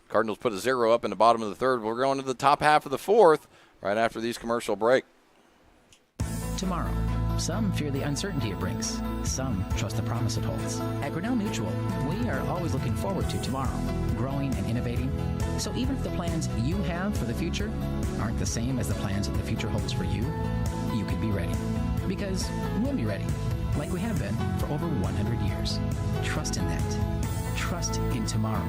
Cardinals put a 0 up in the bottom of the third. We're going to the top half of the fourth right after these commercial break. tomorrow. Some fear the uncertainty it brings. Some trust the promise it holds. At Grinnell Mutual, we are always looking forward to tomorrow, growing and innovating. So even if the plans you have for the future aren't the same as the plans that the future holds for you, you can be ready. Because we'll be ready, like we have been for over 100 years. Trust in that. Trust in tomorrow.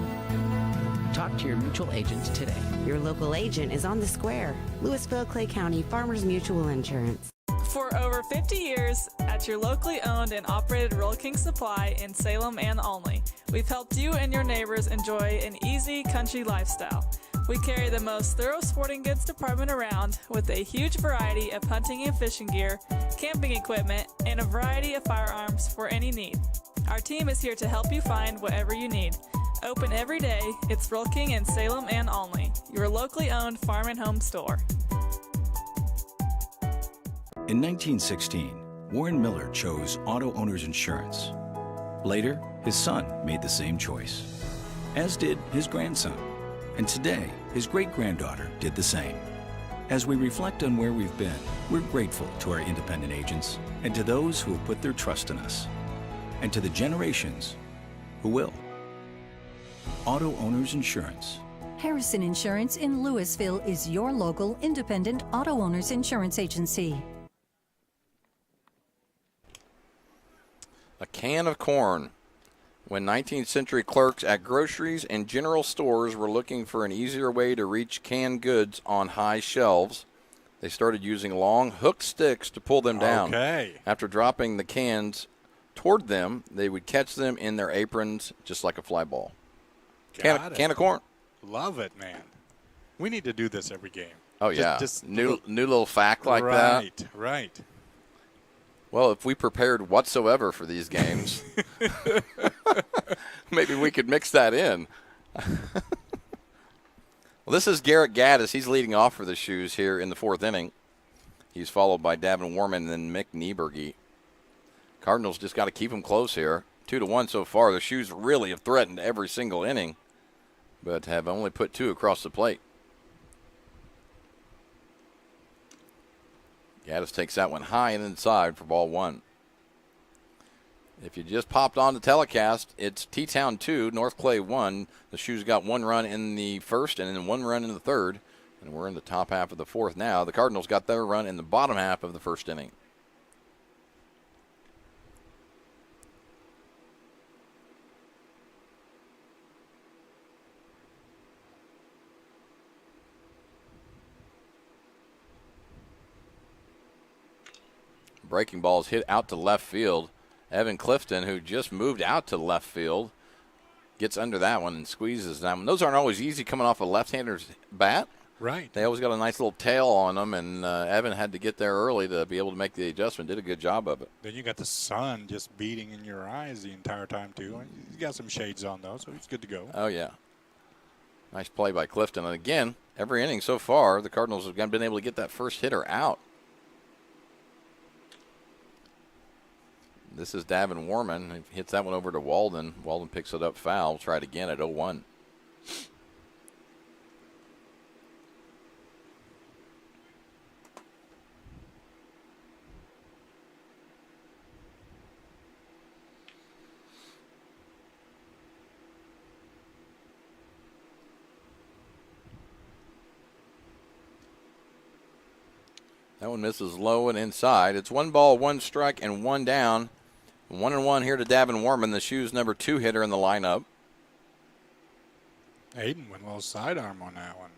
Talk to your mutual agent today. Your local agent is on the square. Louisville, Clay County Farmers Mutual Insurance. For over 50 years, at your locally owned and operated Rural King Supply in Salem and Olney, we've helped you and your neighbors enjoy an easy country lifestyle. We carry the most thorough sporting goods department around with a huge variety of hunting and fishing gear, camping equipment, and a variety of firearms for any need. Our team is here to help you find whatever you need. Open every day, it's Rural King in Salem and Olney, your locally owned farm and home store. In 1916, Warren Miller chose Auto Owners Insurance. Later, his son made the same choice, as did his grandson. And today, his great-granddaughter did the same. As we reflect on where we've been, we're grateful to our independent agents and to those who have put their trust in us, and to the generations who will. Auto Owners Insurance. Harrison Insurance in Louisville is your local independent auto owners insurance agency. A can of corn. When 19th century clerks at groceries and general stores were looking for an easier way to reach canned goods on high shelves, they started using long hooked sticks to pull them down. Okay. After dropping the cans toward them, they would catch them in their aprons just like a fly ball. Can of corn. Love it, man. We need to do this every game. Oh, yeah. Just new little fact like that. Right, right. Well, if we prepared whatsoever for these games, maybe we could mix that in. Well, this is Garrett Gaddis. He's leading off for the Shoes here in the fourth inning. He's followed by Davin Warman and then Mick Nieberge. Cardinals just got to keep them close here. 2-1 so far. The Shoes really have threatened every single inning, but have only put 2 across the plate. Gaddis takes that one high and inside for ball 1. If you just popped on the telecast, it's T-Town 2, North Clay 1. The Shoes got 1 run in the first and then 1 run in the third, and we're in the top half of the fourth now. The Cardinals got their run in the bottom half of the first inning. Breaking ball is hit out to left field. Evan Clifton, who just moved out to left field, gets under that one and squeezes that one. Those aren't always easy coming off a left-hander's bat. Right. They always got a nice little tail on them, and Evan had to get there early to be able to make the adjustment. Did a good job of it. Then you got the sun just beating in your eyes the entire time, too. He's got some shades on, though, so he's good to go. Oh, yeah. Nice play by Clifton. And, again, every inning so far, the Cardinals have been able to get that first hitter out. This is Davin Warman. He hits that one over to Walden. Walden picks it up foul. We'll try it again at 0-1. That one misses low and inside. It's 1 ball, 1 strike, and 1 down. 1-1 here to Davin Warman, the Shoes' number 2 hitter in the lineup. Aiden went a little sidearm on that one.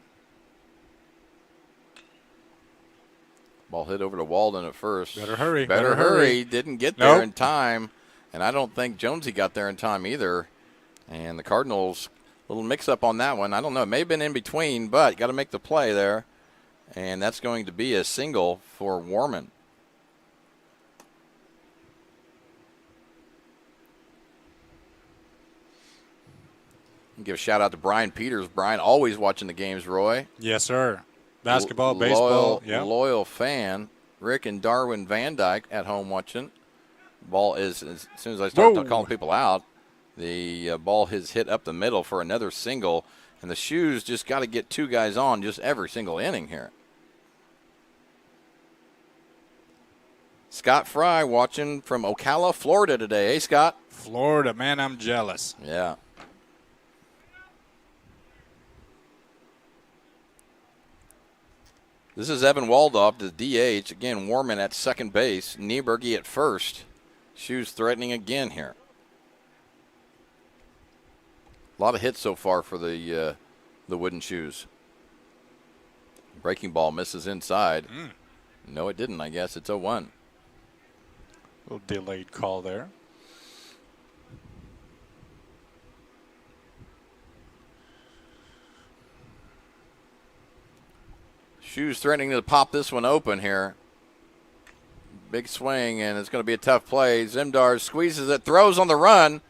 Ball hit over to Walden at first. Better hurry. Better hurry. Didn't get there in time. And I don't think Jonesy got there in time either. And the Cardinals, a little mix-up on that one. I don't know. It may have been in between, but you got to make the play there. And that's going to be a single for Warman. Give a shout out to Brian Peters. Brian always watching the games, Roy. Yes, sir. Basketball, baseball. Loyal fan. Rick and Darwin Van Dyke at home watching. Ball is, as soon as I start calling people out, the ball is hit up the middle for another single. And the Shoes just got to get 2 guys on just every single inning here. Scott Fry watching from Ocala, Florida today. Hey, Scott. Florida, man, I'm jealous. Yeah. This is Evan Waldorf, the DH. Again, Warman at second base. Nieberge at first. Shoes threatening again here. A lot of hits so far for the Wooden Shoes. Breaking ball misses inside. No, it didn't, I guess. It's 0-1. Little delayed call there. Shoes threatening to pop this one open here. Big swing, and it's going to be a tough play. Zimdar squeezes it, throws on the run,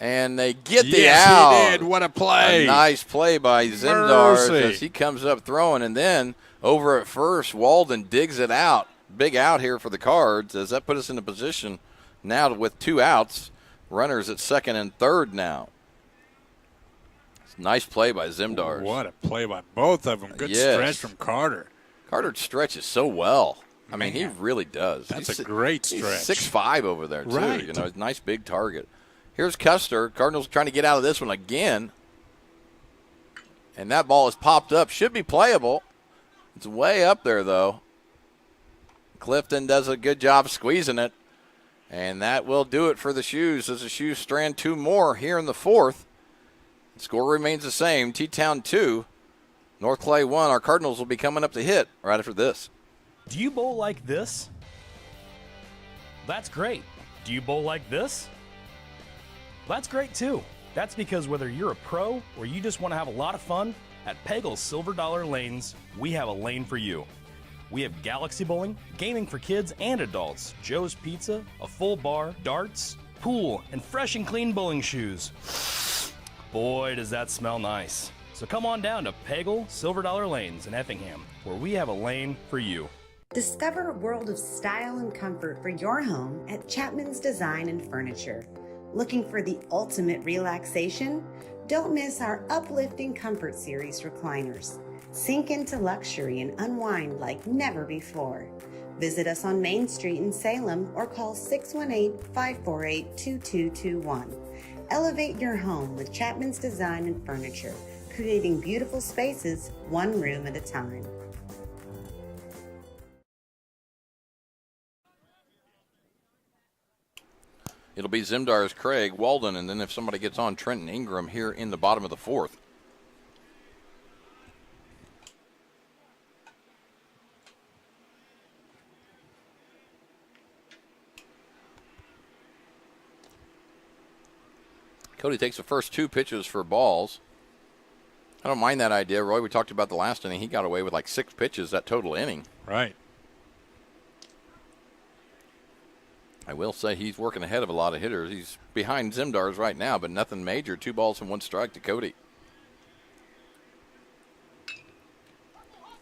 and they get the out. Yes, he did. What a play. A nice play by Zimdar Mercy. as he comes up throwing, and then over at first, Walden digs it out. Big out here for the Cards as that put us in a position now with 2 outs. Runners at second and third now. Nice play by Zimdar. What a play by both of them. Good stretch from Carter. Carter stretches so well. I mean, he really does. That's a great stretch. He's 6'5" over there, too. Right. You know, nice big target. Here's Custer. Cardinals trying to get out of this one again. And that ball is popped up. Should be playable. It's way up there, though. Clifton does a good job squeezing it. And that will do it for the Shoes as the Shoes strand 2 more here in the 4th. The score remains the same. T-Town 2, North Clay 1. Our Cardinals will be coming up to hit right after this. Do you bowl like this? That's great. Do you bowl like this? That's great too. That's because whether you're a pro or you just want to have a lot of fun, at Peggle's Silver Dollar Lanes, we have a lane for you. We have galaxy bowling, gaming for kids and adults, Joe's Pizza, a full bar, darts, pool, and fresh and clean bowling shoes. Boy, does that smell nice. So come on down to Peggle Silver Dollar Lanes in Effingham, where we have a lane for you. Discover a world of style and comfort for your home at Chapman's Design and Furniture. Looking for the ultimate relaxation? Don't miss our uplifting Comfort Series recliners. Sink into luxury and unwind like never before. Visit us on Main Street in Salem or call 618-548-2221. Elevate your home with Chapman's Design and Furniture, creating beautiful spaces one room at a time. It'll be Zimdar's Craig Walden, and then if somebody gets on, Trenton Ingram here in the bottom of the 4th. Cody takes the first 2 pitches for balls. I don't mind that idea, Roy. We talked about the last inning. He got away with like 6 pitches that total inning. Right. I will say he's working ahead of a lot of hitters. He's behind Zimdar's right now, but nothing major. 2 balls and 1 strike to Cody.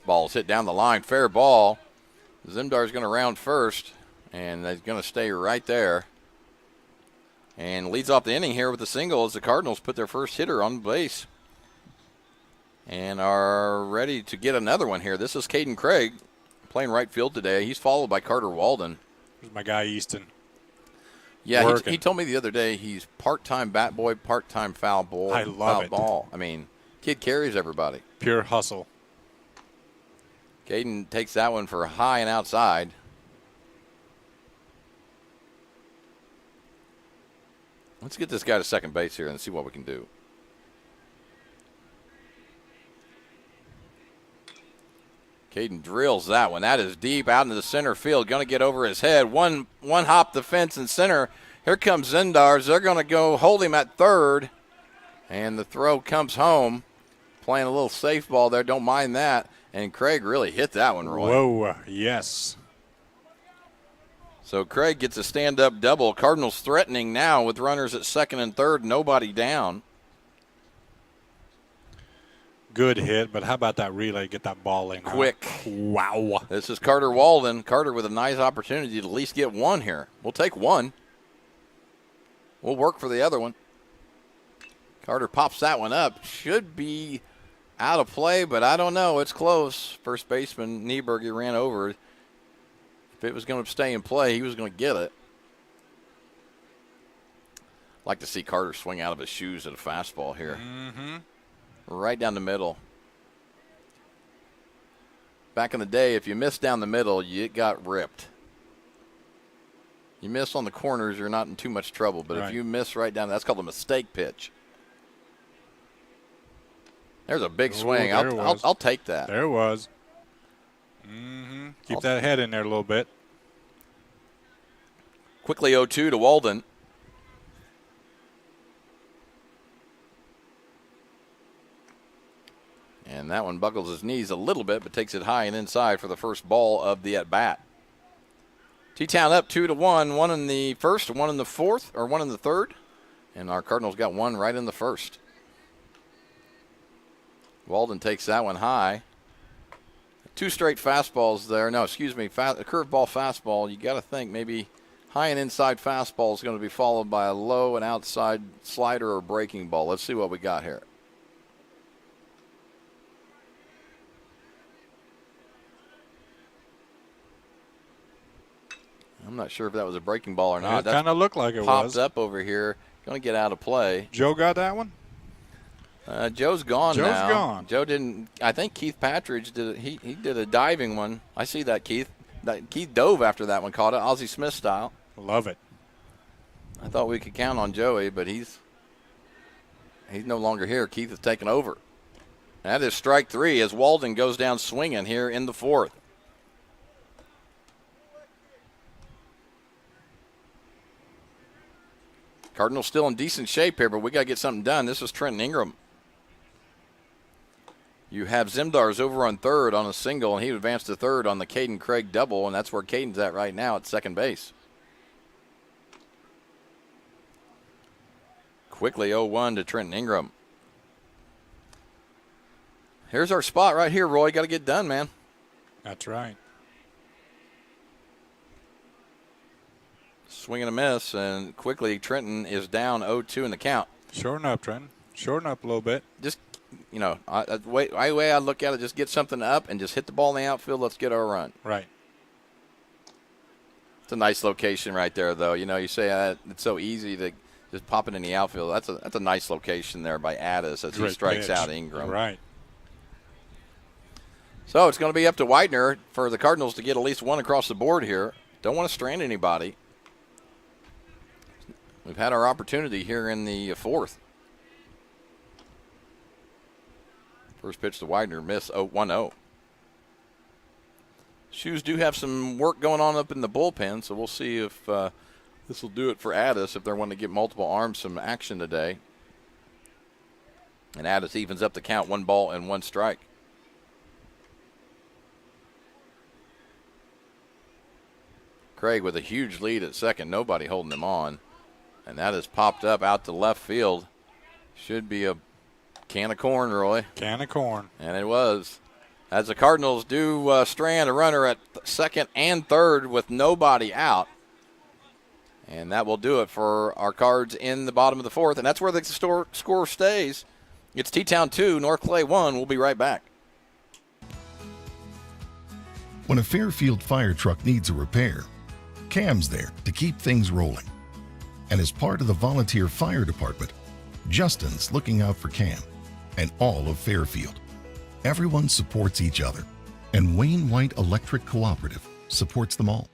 Ball's hit down the line. Fair ball. Zimdar's going to round first, and he's going to stay right there. And leads off the inning here with a single as the Cardinals put their first hitter on base and are ready to get another one here. This is Caden Craig playing right field today. He's followed by Carter Walden. There's my guy Easton. Yeah, he told me the other day he's part-time bat boy, part-time foul ball. I love it. Ball. I mean, kid carries everybody. Pure hustle. Caden takes that one for high and outside. Let's get this guy to second base here and see what we can do. Caden drills that one. That is deep out into the center field. Going to get over his head. One hop the fence in center. Here comes Zindars. They're going to go hold him at third. And the throw comes home. Playing a little safe ball there. Don't mind that. And Craig really hit that one, Roy. Whoa, yes. So Craig gets a stand-up double. Cardinals threatening now with runners at second and third. Nobody down. Good hit, but how about that relay? Get that ball in. Quick. Huh? Wow. This is Carter Walden. Carter with a nice opportunity to at least get one here. We'll take one. We'll work for the other one. Carter pops that one up. Should be out of play, but I don't know. It's close. First baseman Nieberge ran over If it was going to stay in play, he was going to get it. Like to see Carter swing out of his shoes at a fastball here. Mm-hmm. Right down the middle. Back in the day, if you missed down the middle, you got ripped. You miss on the corners, you're not in too much trouble. But if you miss right down, that's called a mistake pitch. There's a big swing. I'll take that. There it was. Mm-hmm. Keep that head in there a little bit. Quickly 0-2 to Walden. And that one buckles his knees a little bit, but takes it high and inside for the first ball of the at-bat. T-Town up 2-1, one in the first, one in the fourth, or one in the third. And our Cardinals got one right in the first. Walden takes that one high. 2 straight fastballs there. No, excuse me, a curveball fastball. You got to think maybe high and inside fastball is going to be followed by a low and outside slider or breaking ball. Let's see what we got here. I'm not sure if that was a breaking ball or not. It kind of looked like it popped was. Up over here. Going to get out of play. Joe got that one? Joe's gone now. Joe's gone. Joe didn't. I think Keith Patridge did. He did a diving one. I see that, Keith. Keith dove after that one, caught it Ozzie Smith style. Love it. I thought we could count on Joey, but he's no longer here. Keith has taken over. That is strike 3 as Walden goes down swinging here in the fourth. Cardinals still in decent shape here, but we got to get something done. This is Trenton Ingram. You have Zimdars over on third on a single, and he advanced to third on the Caden Craig double, and that's where Caden's at right now at second base. Quickly 0-1 to Trenton Ingram. Here's our spot right here, Roy. Got to get done, man. That's right. Swing and a miss, and quickly Trenton is down 0-2 in the count. Shorten up, Trenton. Shorten up a little bit. Just, the way I look at it, just get something up and just hit the ball in the outfield. Let's get our run. Right. It's a nice location right there, though. You say it's so easy to just pop it in the outfield. That's a nice location there by Addis as he strikes out Ingram. Right. So it's going to be up to Widener for the Cardinals to get at least one across the board here. Don't want to strand anybody. We've had our opportunity here in the fourth. First pitch to Widener, miss 1-0. Shoes do have some work going on up in the bullpen, so we'll see if this will do it for Addis if they're wanting to get multiple arms some action today. And Addis evens up the count, 1 ball and 1 strike. Craig with a huge lead at second, nobody holding him on. And that has popped up out to left field. Should be a can of corn, Roy. Can of corn. And it was. As the Cardinals do strand a runner at second and third with nobody out. And that will do it for our Cards in the bottom of the fourth. And that's where the score stays. It's T-Town 2, North Clay 1. We'll be right back. When a Fairfield fire truck needs a repair, Cam's there to keep things rolling. And as part of the volunteer fire department, Justin's looking out for Cam and all of Fairfield. Everyone supports each other, and Wayne White Electric Cooperative supports them all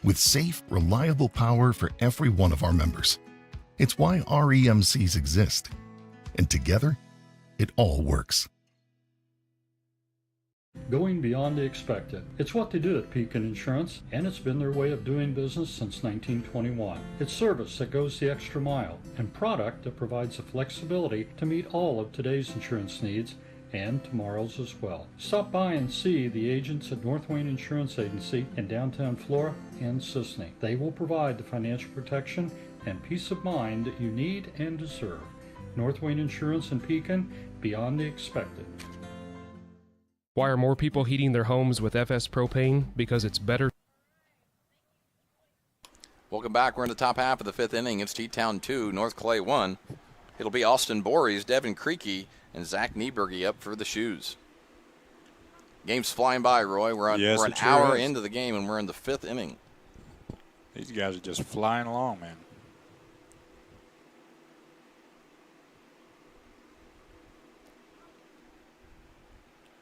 with safe, reliable power for every one of our members. It's why REMCs exist, and together, it all works. Going beyond the expected. It's what they do at Pekin Insurance, and it's been their way of doing business since 1921. It's service that goes the extra mile, and product that provides the flexibility to meet all of today's insurance needs and tomorrow's as well. Stop by and see the agents at North Wayne Insurance Agency in downtown Flora and Sisney. They will provide the financial protection and peace of mind that you need and deserve. North Wayne Insurance in Pekin, beyond the expected. Why are more people heating their homes with FS propane? Because it's better. Welcome back. We're in the top half of the fifth inning. It's T-Town 2, North Clay 1. It'll be Austin Borries, Devin Creaky, and Zach Nieberge up for the Shoes. Game's flying by, Roy. We're an hour into the game, and we're in the 5th inning. These guys are just flying along, man.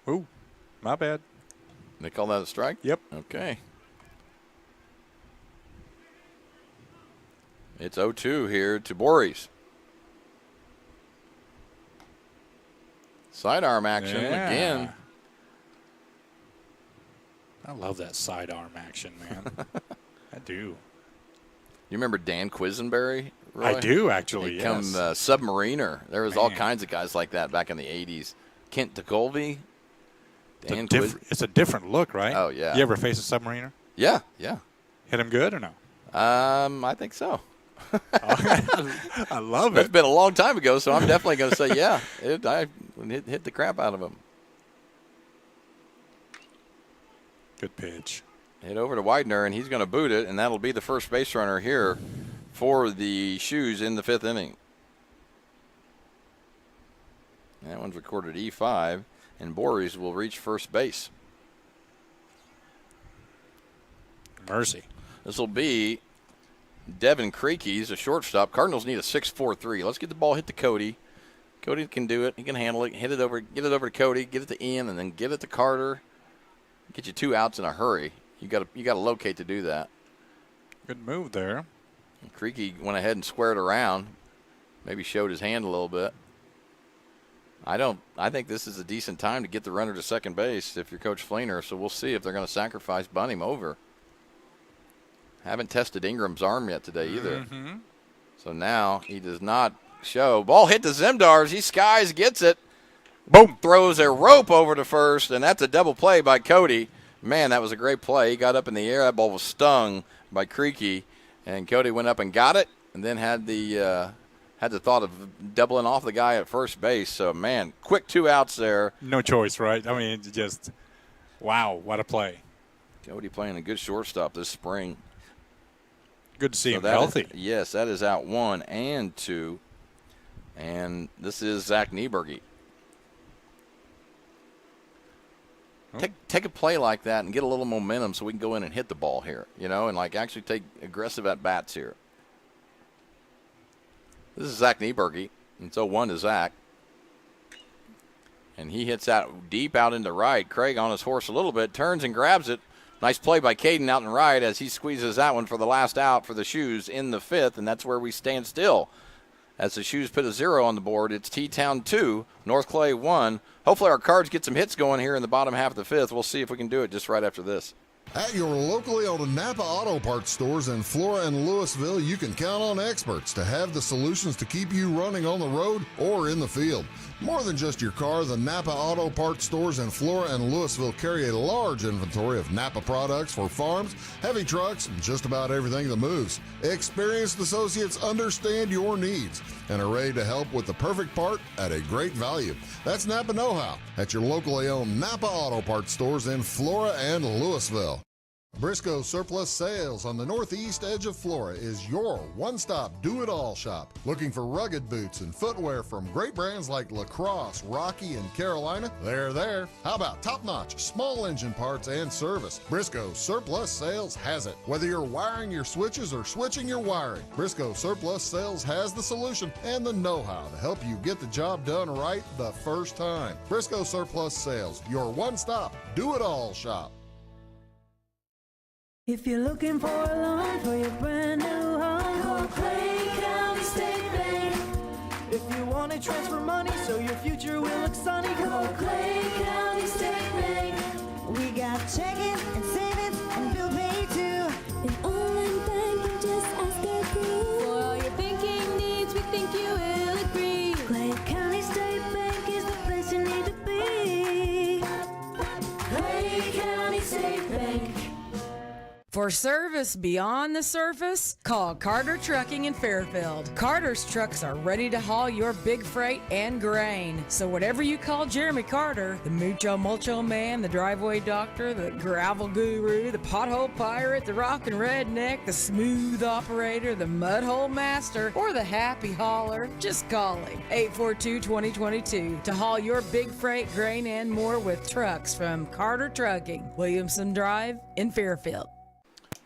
Ooh, my bad. They call that a strike? Yep. Okay. It's 0-2 here to Boris. Sidearm action again. I love that sidearm action, man. I do. You remember Dan Quisenberry, Roy? I do, actually, He come Submariner. There was all kinds of guys like that back in the 80s. Kent DeColvey. It's a different look, right? Oh, yeah. You ever face a Submariner? Yeah. Hit him good or no? I think so. I love it. It's been a long time ago, so I'm definitely going to say, yeah. I hit the crap out of him. Good pitch. Hit over to Widener, and he's going to boot it, and that'll be the first base runner here for the Shoes in the 5th inning. That one's recorded E5, and Boris will reach first base. Mercy. This will be Devin Creaky. He's a shortstop. Cardinals need a 6-4-3. Let's get the ball hit to Cody. Cody can do it. He can handle it. Get it over to Cody. Get it to Ian, and then give it to Carter. Get you 2 outs in a hurry. You got to locate to do that. Good move there. And Creaky went ahead and squared around. Maybe showed his hand a little bit. I think this is a decent time to get the runner to second base if you're Coach Fleener. So we'll see if they're going to sacrifice Bunning over. Haven't tested Ingram's arm yet today either. Mm-hmm. So now he does not show. Ball hit to Zemdars. He skies, gets it. Boom. Throws a rope over to first, and that's a double play by Cody. Man, that was a great play. He got up in the air. That ball was stung by Creaky, and Cody went up and got it, and then had the thought of doubling off the guy at first base. So, man, quick 2 outs there. No choice, right? I mean, just, wow, what a play. Cody playing a good shortstop this spring. Good to see him healthy. Yes, that is out 1 and 2. And this is Zach Nieberge. Take a play like that and get a little momentum so we can go in and hit the ball here, and actually take aggressive at-bats here. This is Zach Nieberge, and so 1 to Zach. And he hits out deep out into right. Craig on his horse a little bit, turns and grabs it. Nice play by Caden out in right as he squeezes that one for the last out for the Shoes in the 5th, and that's where we stand still. As the Shoes put a 0 on the board, it's T-Town 2, North Clay 1. Hopefully our Cards get some hits going here in the bottom half of the 5th. We'll see if we can do it just right after this. At your locally owned Napa Auto Parts stores in Flora and Louisville, you can count on experts to have the solutions to keep you running on the road or in the field. More than just your car, the Napa Auto Parts stores in Flora and Louisville carry a large inventory of Napa products for farms, heavy trucks, and just about everything that moves. Experienced associates understand your needs and are ready to help with the perfect part at a great value. That's Napa Know-How at your locally owned Napa Auto Parts stores in Flora and Louisville. Briscoe Surplus Sales on the northeast edge of Flora is your one-stop do-it-all shop. Looking for rugged boots and footwear from great brands like Lacrosse, Rocky, and Carolina? They're there. How about top-notch small engine parts and service? Briscoe Surplus Sales has it. Whether you're wiring your switches or switching your wiring, Briscoe Surplus Sales has the solution and the know-how to help you get the job done right the first time. Briscoe Surplus Sales, your one-stop do-it-all shop. If you're looking for a loan for your brand new home, call Clay County State Bank. If you want to transfer money so your future will look sunny, call Clay County State Bank. We got checking and savings and bill pay too. An online bank, just ask our crew. For all your banking needs, we think you will agree. Clay County State Bank is the place you need to be. Clay County State Bank. For service beyond the surface, call Carter Trucking in Fairfield. Carter's trucks are ready to haul your big freight and grain. So whatever you call Jeremy Carter, the Mucho Mulcho Man, the driveway doctor, the gravel guru, the pothole pirate, the rockin' redneck, the smooth operator, the mudhole master, or the happy hauler, just call him. 842-2022 to haul your big freight, grain, and more with trucks from Carter Trucking, Williamson Drive in Fairfield.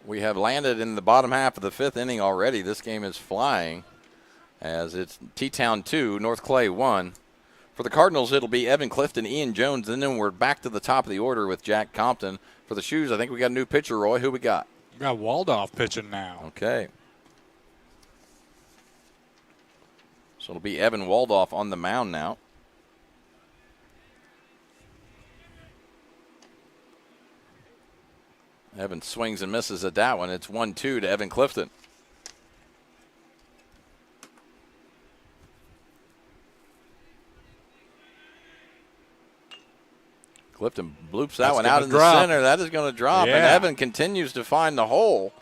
We have landed in the bottom half of the 5th inning already. This game is flying as it's T-Town 2, North Clay 1. For the Cardinals, it'll be Evan Clifton, Ian Jones, and then we're back to the top of the order with Jack Compton. For the Shoes, I think we got a new pitcher, Roy. Who we got? We got Waldorf pitching now. Okay. So it'll be Evan Waldorf on the mound now. Evan swings and misses at that one. It's 1-2 to Evan Clifton. Clifton bloops that one out in the center. That is going to drop, and Evan continues to find the hole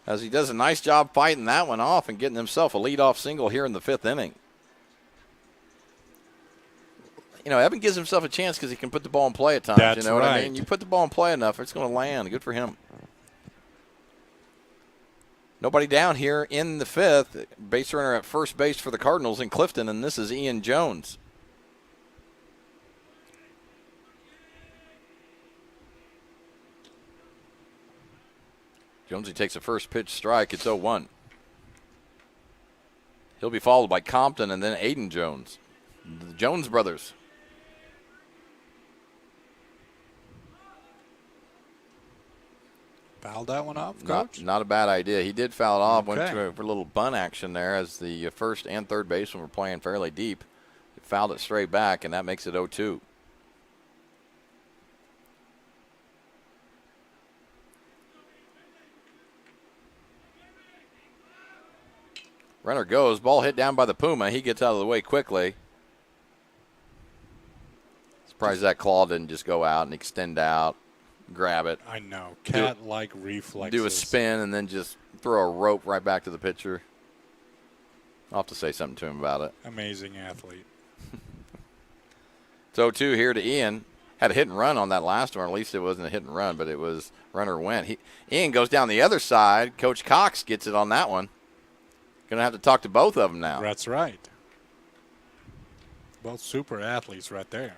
as he does a nice job fighting that one off and getting himself a leadoff single here in the 5th inning. You know, Evan gives himself a chance because he can put the ball in play at times. That's you know what I right. mean? You put the ball in play enough, it's going to land. Good for him. Nobody down here in the 5th. Base runner at first base for the Cardinals in Clifton, and this is Ian Jones. Jonesy takes a first pitch strike. It's 0-1. He'll be followed by Compton and then Aiden Jones. The Jones brothers. Fouled that one off, Coach? Not a bad idea. He did foul it off. Okay. Went for a little bunt action there as the first and third baseman were playing fairly deep. He fouled it straight back, and that makes it 0-2. Runner goes. Ball hit down by the Puma. He gets out of the way quickly. Surprised that claw didn't just go out and extend out, grab it. I know. Cat-like reflexes. Do a spin and then just throw a rope right back to the pitcher. I'll have to say something to him about it. Amazing athlete. It's 0-2 here to Ian. Had a hit and run on that last one. At least it wasn't a hit and run, but it was runner went. Ian goes down the other side. Coach Cox gets it on that one. Going to have to talk to both of them now. That's right. Both super athletes right there.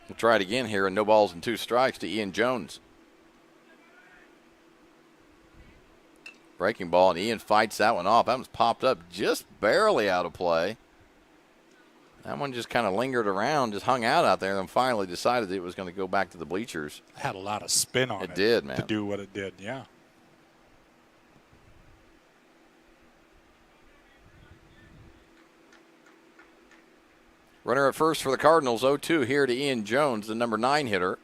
We'll try it again here, and no balls and 2 strikes to Ian Jones. Breaking ball, and Ian fights that one off. That one's popped up just barely out of play. That one just kind of lingered around, just hung out there, and finally decided it was going to go back to the bleachers. Had a lot of spin on it. It did, man. To do what it did, yeah. Runner at first for the Cardinals, 0-2 here to Ian Jones, the number 9 hitter.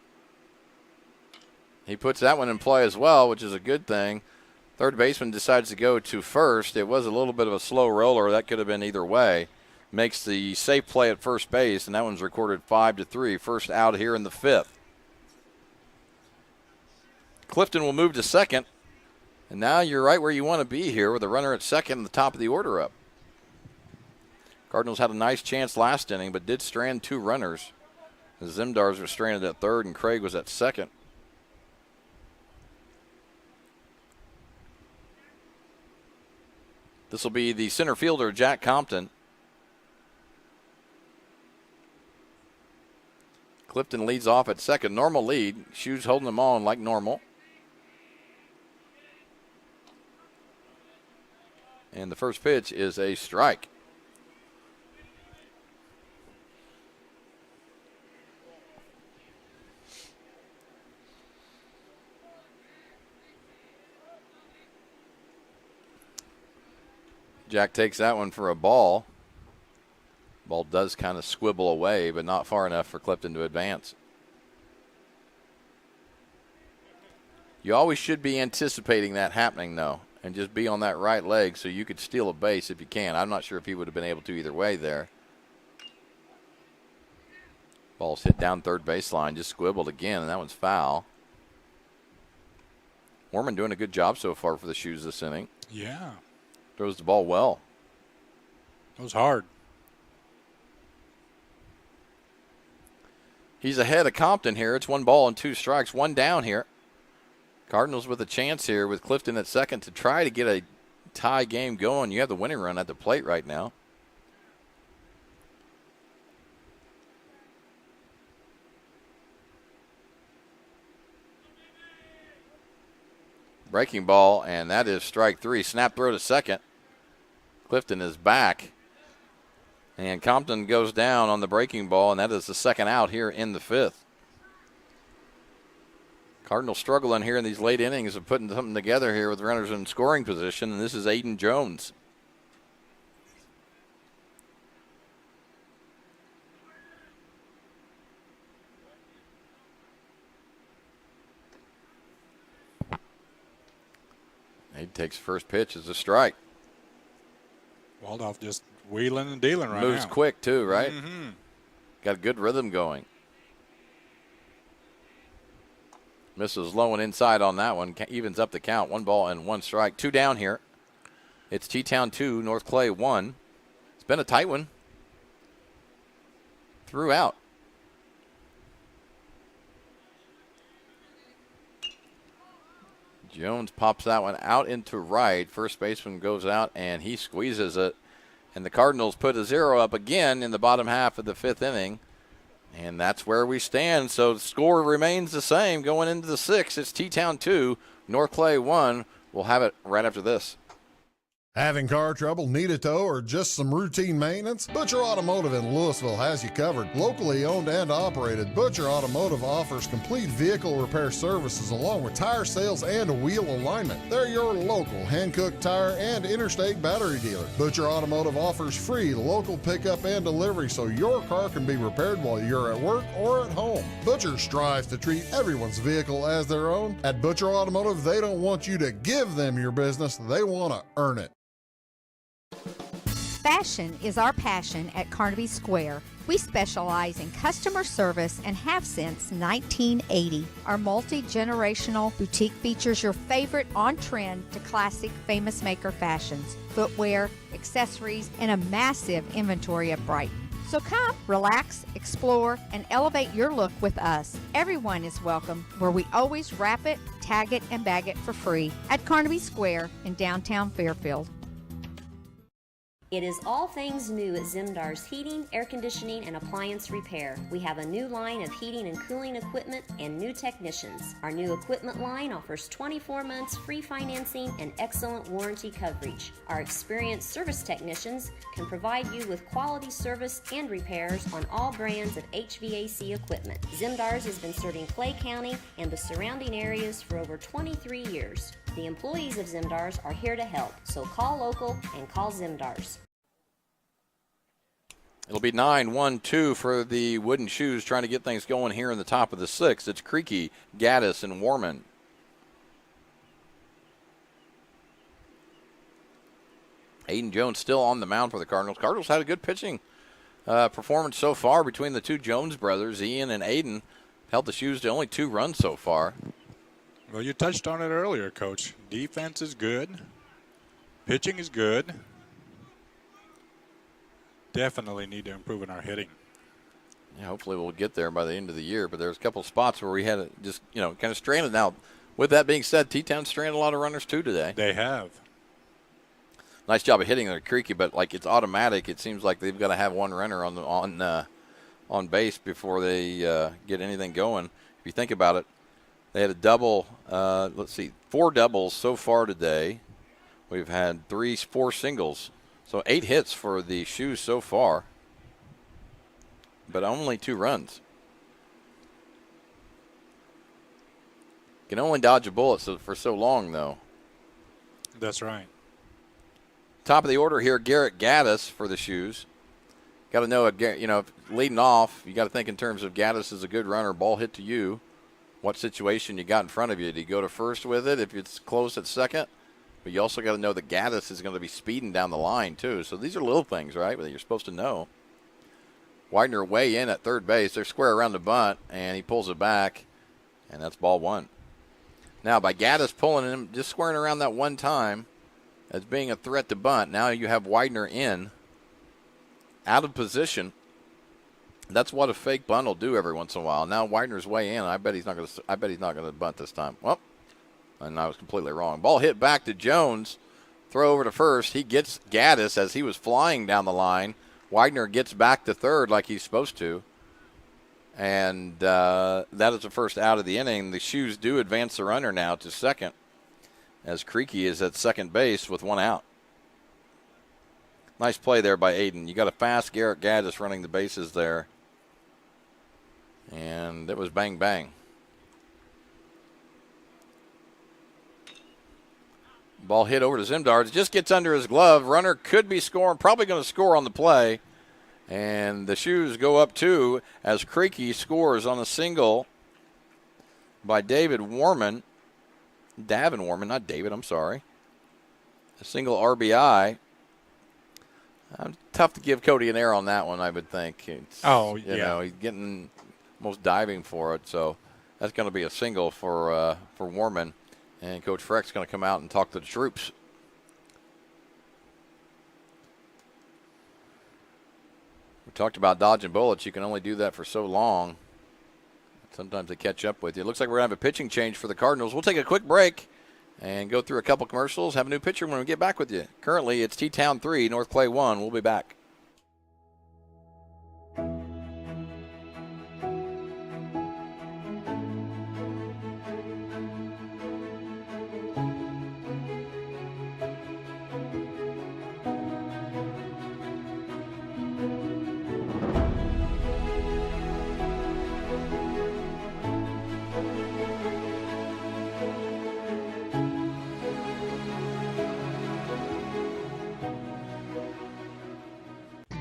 He puts that one in play as well, which is a good thing. Third baseman decides to go to first. It was a little bit of a slow roller. That could have been either way. Makes the safe play at first base, and that one's recorded 5-3. First out here in the 5th. Clifton will move to second. And now you're right where you want to be here with a runner at second and the top of the order up. Cardinals had a nice chance last inning, but did strand 2 runners. The Zimdars were stranded at third, and Craig was at second. This will be the center fielder, Jack Compton. Clifton leads off at second. Normal lead. Shoes holding them on like normal. And the first pitch is a strike. Jack takes that one for a ball. Ball does kind of squibble away, but not far enough for Clifton to advance. You always should be anticipating that happening, though, and just be on that right leg so you could steal a base if you can. I'm not sure if he would have been able to either way there. Ball's hit down third baseline, just squibbled again, and that one's foul. Warman doing a good job so far for the Shoes this inning. Yeah. Throws the ball well. That was hard. He's ahead of Compton here. It's 1-2, one down here. Cardinals with a chance here with Clifton at second to try to get a tie game going. You have the winning run at the plate right now. Breaking ball, and that is strike three. Snap throw to second. Clifton is back. And Compton goes down on the breaking ball, and that is the second out here in the fifth. Cardinals struggling here in these late innings of putting something together here with runners in scoring position, and this is Aiden Jones. He takes first pitch as a strike. Waldhoff just wheeling and dealing right now. Moves quick, too, right? Mm-hmm. Got a good rhythm going. Misses low and inside on that one. Evens up the count. 1-1, 2 down here. It's T-Town 2, North Clay 1. It's been a tight one throughout. Jones pops that one out into right. First baseman goes out, and he squeezes it. And the Cardinals put a 0 up again in the bottom half of the fifth inning. And that's where we stand. So the score remains the same going into the sixth. It's T-Town 2, North Clay 1. We'll have it right after this. Having car trouble, need a tow, or just some routine maintenance? Butcher Automotive in Louisville has you covered. Locally owned and operated, Butcher Automotive offers complete vehicle repair services along with tire sales and wheel alignment. They're your local Hankook tire and interstate battery dealer. Butcher Automotive offers free local pickup and delivery so your car can be repaired while you're at work or at home. Butcher strives to treat everyone's vehicle as their own. At Butcher Automotive, they don't want you to give them your business, they want to earn it. Fashion is our passion at Carnaby Square. We specialize in customer service and have since 1980. Our multi-generational boutique features your favorite on-trend to classic Famous Maker fashions, footwear, accessories, and a massive inventory at Brighton. So come, relax, explore, and elevate your look with us. Everyone is welcome, where we always wrap it, tag it, and bag it for free at Carnaby Square in downtown Fairfield. It is all things new at Zimdar's Heating, Air Conditioning, and Appliance Repair. We have a new line of heating and cooling equipment and new technicians. Our new equipment line offers 24 months free financing and excellent warranty coverage. Our experienced service technicians can provide you with quality service and repairs on all brands of HVAC equipment. Zimdar's has been serving Clay County and the surrounding areas for over 23 years. The employees of Zimdar's are here to help, so call local and call Zimdar's. It'll be 9-1-2 for the Wooden Shoes trying to get things going here in the top of the sixth. It's Creaky, Gaddis, and Warman. Aiden Jones still on the mound for the Cardinals. Cardinals had a good pitching performance so far between the two Jones brothers. Ian and Aiden held the Shoes to only 2 runs so far. Well, you touched on it earlier, Coach. Defense is good. Pitching is good. Definitely need to improve in our hitting. Yeah, hopefully we'll get there by the end of the year. But there's a couple spots where we had it just, kind of stranded. Now, with that being said, T-Town stranded a lot of runners too today. They have. Nice job of hitting their Creaky, but like it's automatic. It seems like they've got to have one runner on base before they get anything going. If you think about it, they had a double. 4 doubles so far today. We've had 4 singles. So 8 hits for the Shoes so far, but only 2 runs. Can only dodge a bullet for so long, though. That's right. Top of the order here, Garrett Gaddis for the Shoes. Got to know, leading off, you got to think in terms of Gaddis is a good runner, ball hit to you. What situation you got in front of you? Do you go to first with it if it's close at second? But you also got to know that Gaddis is going to be speeding down the line, too. So these are little things, right, that you're supposed to know. Widener way in at third base. They're square around the bunt, and he pulls it back, and that's ball one. Now, by Gaddis pulling him, just squaring around that one time as being a threat to bunt, now you have Widener in, out of position. That's what a fake bunt will do every once in a while. Now Widener's way in. I bet he's not going to bunt this time. Well, and I was completely wrong. Ball hit back to Jones. Throw over to first. He gets Gaddis as he was flying down the line. Widener gets back to third like he's supposed to. And that is the first out of the inning. The Shoes do advance the runner now to second as Creaky is at second base with one out. Nice play there by Aiden. You got a fast Garrett Gaddis running the bases there. And it was bang, bang. Ball hit over to Zimdar. It just gets under his glove. Runner could be scoring, probably going to score on the play. And the Shoes go up 2 as Creaky scores on a single by Davin Warman, not David, I'm sorry. A single RBI. Tough to give Cody an error on that one, I would think. You know, he's getting almost diving for it. So that's going to be a single for Warman. And Coach Freck's going to come out and talk to the troops. We talked about dodging bullets. You can only do that for so long. Sometimes they catch up with you. It looks like we're going to have a pitching change for the Cardinals. We'll take a quick break and go through a couple commercials. Have a new pitcher when we get back with you. Currently, it's T-Town 3, North Clay 1. We'll be back.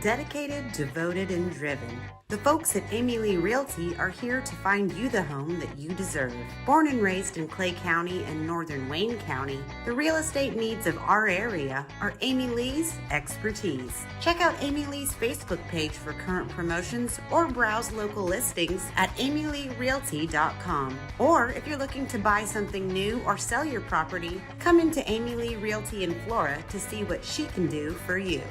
Dedicated, devoted, and driven. The folks at Amy Lee Realty are here to find you the home that you deserve. Born and raised in Clay County and northern Wayne County, the real estate needs of our area are Amy Lee's expertise. Check out Amy Lee's Facebook page for current promotions or browse local listings at amyleerealty.com. Or if you're looking to buy something new or sell your property, come into Amy Lee Realty in Flora to see what she can do for you.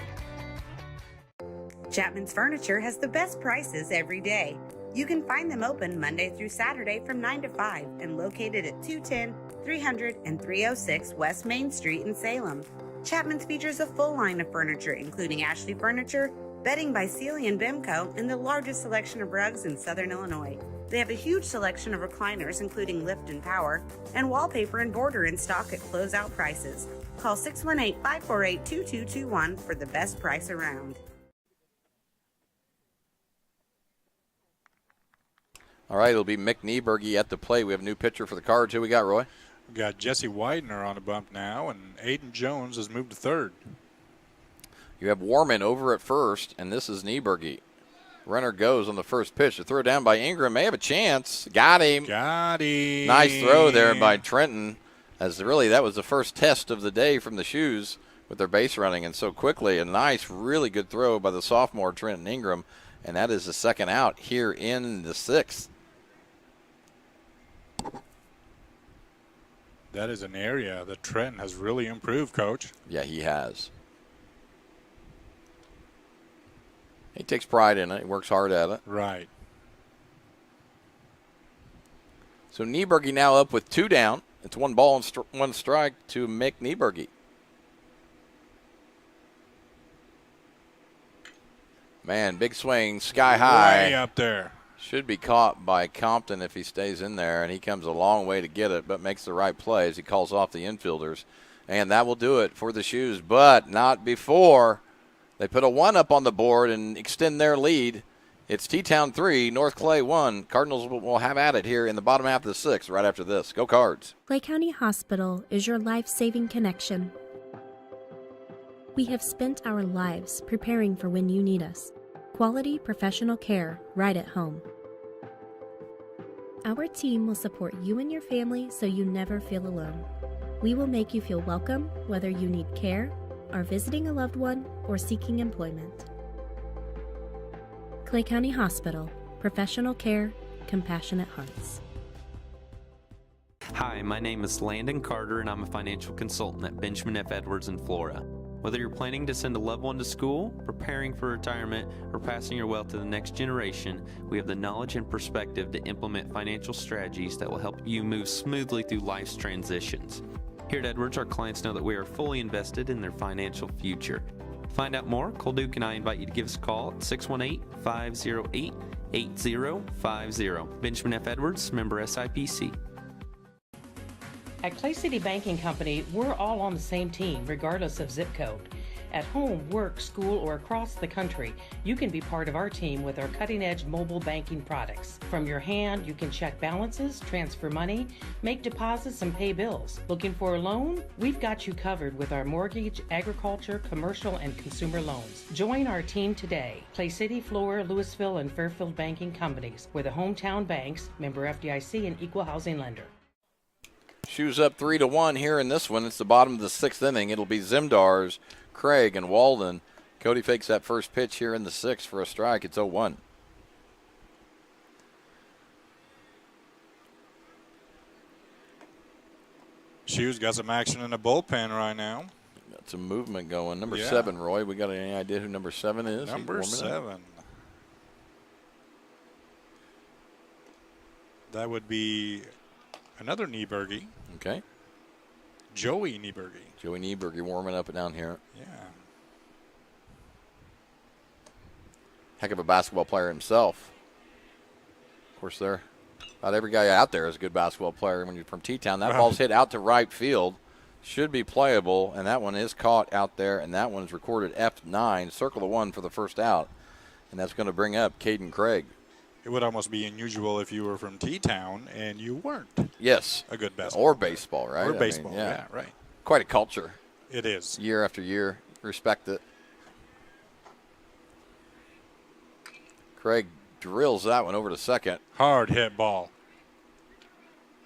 Chapman's Furniture has the best prices every day. You can find them open Monday through Saturday from 9 to 5 and located at 210, 300, and 306 West Main Street in Salem. Chapman's features a full line of furniture, including Ashley Furniture, bedding by Sealy and Bimco, and the largest selection of rugs in Southern Illinois. They have a huge selection of recliners, including lift and power, and wallpaper and border in stock at closeout prices. Call 618-548-2221 for the best price around. All right, it'll be Mick Nieberge at the plate. We have a new pitcher for the Cards. Who we got, Roy? We got Jesse Widener on the bump now, and Aiden Jones has moved to third. You have Warman over at first, and this is Nieberge. Runner goes on the first pitch. The throw down by Ingram may have a chance. Got him. Nice throw there by Trenton. As really that was the first test of the day from the Shoes with their base running, and so quickly. A nice, really good throw by the sophomore Trenton Ingram, and that is the second out here in the sixth. That is an area that Trenton has really improved, Coach. Yeah, he has. He takes pride in it. He works hard at it. Right. So Nieberge now up with 2 down. It's 1 ball and 1 strike to Mick Nieberge. Man, big swing, sky high. Way up there. Should be caught by Compton if he stays in there, and he comes a long way to get it, but makes the right play as he calls off the infielders. And that will do it for the Shoes, but not before they put a 1 up on the board and extend their lead. It's T-Town 3, North Clay 1. Cardinals will have at it here in the bottom half of the 6th right after this. Go Cards. Clay County Hospital is your life-saving connection. We have spent our lives preparing for when you need us. Quality professional care right at home. Our team will support you and your family so you never feel alone. We will make you feel welcome whether you need care, are visiting a loved one, or seeking employment. Clay County Hospital. Professional care, compassionate hearts. Hi, my name is Landon Carter, and I'm a financial consultant at Benjamin F. Edwards in Florida. Whether you're planning to send a loved one to school, preparing for retirement, or passing your wealth to the next generation, we have the knowledge and perspective to implement financial strategies that will help you move smoothly through life's transitions. Here at Edwards, our clients know that we are fully invested in their financial future. To find out more, Cole Duke and I invite you to give us a call at 618-508-8050. Benjamin F. Edwards, member SIPC. At Clay City Banking Company, we're all on the same team, regardless of zip code. At home, work, school, or across the country, you can be part of our team with our cutting-edge mobile banking products. From your hand, you can check balances, transfer money, make deposits, and pay bills. Looking for a loan? We've got you covered with our mortgage, agriculture, commercial, and consumer loans. Join our team today. Clay City, Flora, Louisville, and Fairfield Banking Companies. We're the hometown banks, member FDIC, and equal housing lender. Shoes up 3-1 here in this one. It's the bottom of the 6th inning. It'll be Zimdars, Craig, and Walden. Cody fakes that first pitch here in the 6th for a strike. It's 0-1. Shoes got some action in the bullpen right now. Got some movement going. Number 7, Roy. We got any idea who number 7 is? Number 7. That would be another Nieberge. Okay. Joey Nieberge. Joey Nieberge warming up down here. Yeah. Heck of a basketball player himself. Of course, not every guy out there is a good basketball player. When you're from T-Town, that ball's hit out to right field. Should be playable, and that one is caught out there, and that one's recorded F9. Circle the 1 for the first out, and that's going to bring up Caden Craig. It would almost be unusual if you were from T-Town and you weren't. Yes. A good basketball Or baseball, right? Or baseball, yeah, right. Quite a culture. It is. Year after year. Respect it. Craig drills that one over to second. Hard hit ball.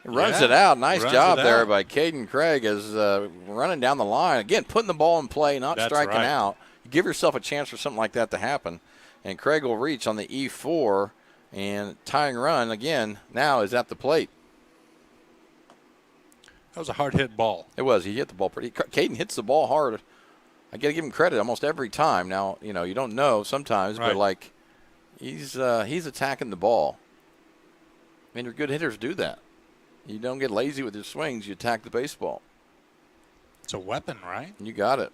He runs it out. Nice job there by Caden Craig as running down the line. Again, putting the ball in play, not striking out. You give yourself a chance for something like that to happen. And Craig will reach on the E4. And tying run, again, now is at the plate. That was a hard hit ball. It was. He hit the ball pretty. Caden hits the ball hard. I got to give him credit almost every time. Now, you don't know sometimes, but, like, he's attacking the ball. I mean, your good hitters do that. You don't get lazy with your swings. You attack the baseball. It's a weapon, right? You got it.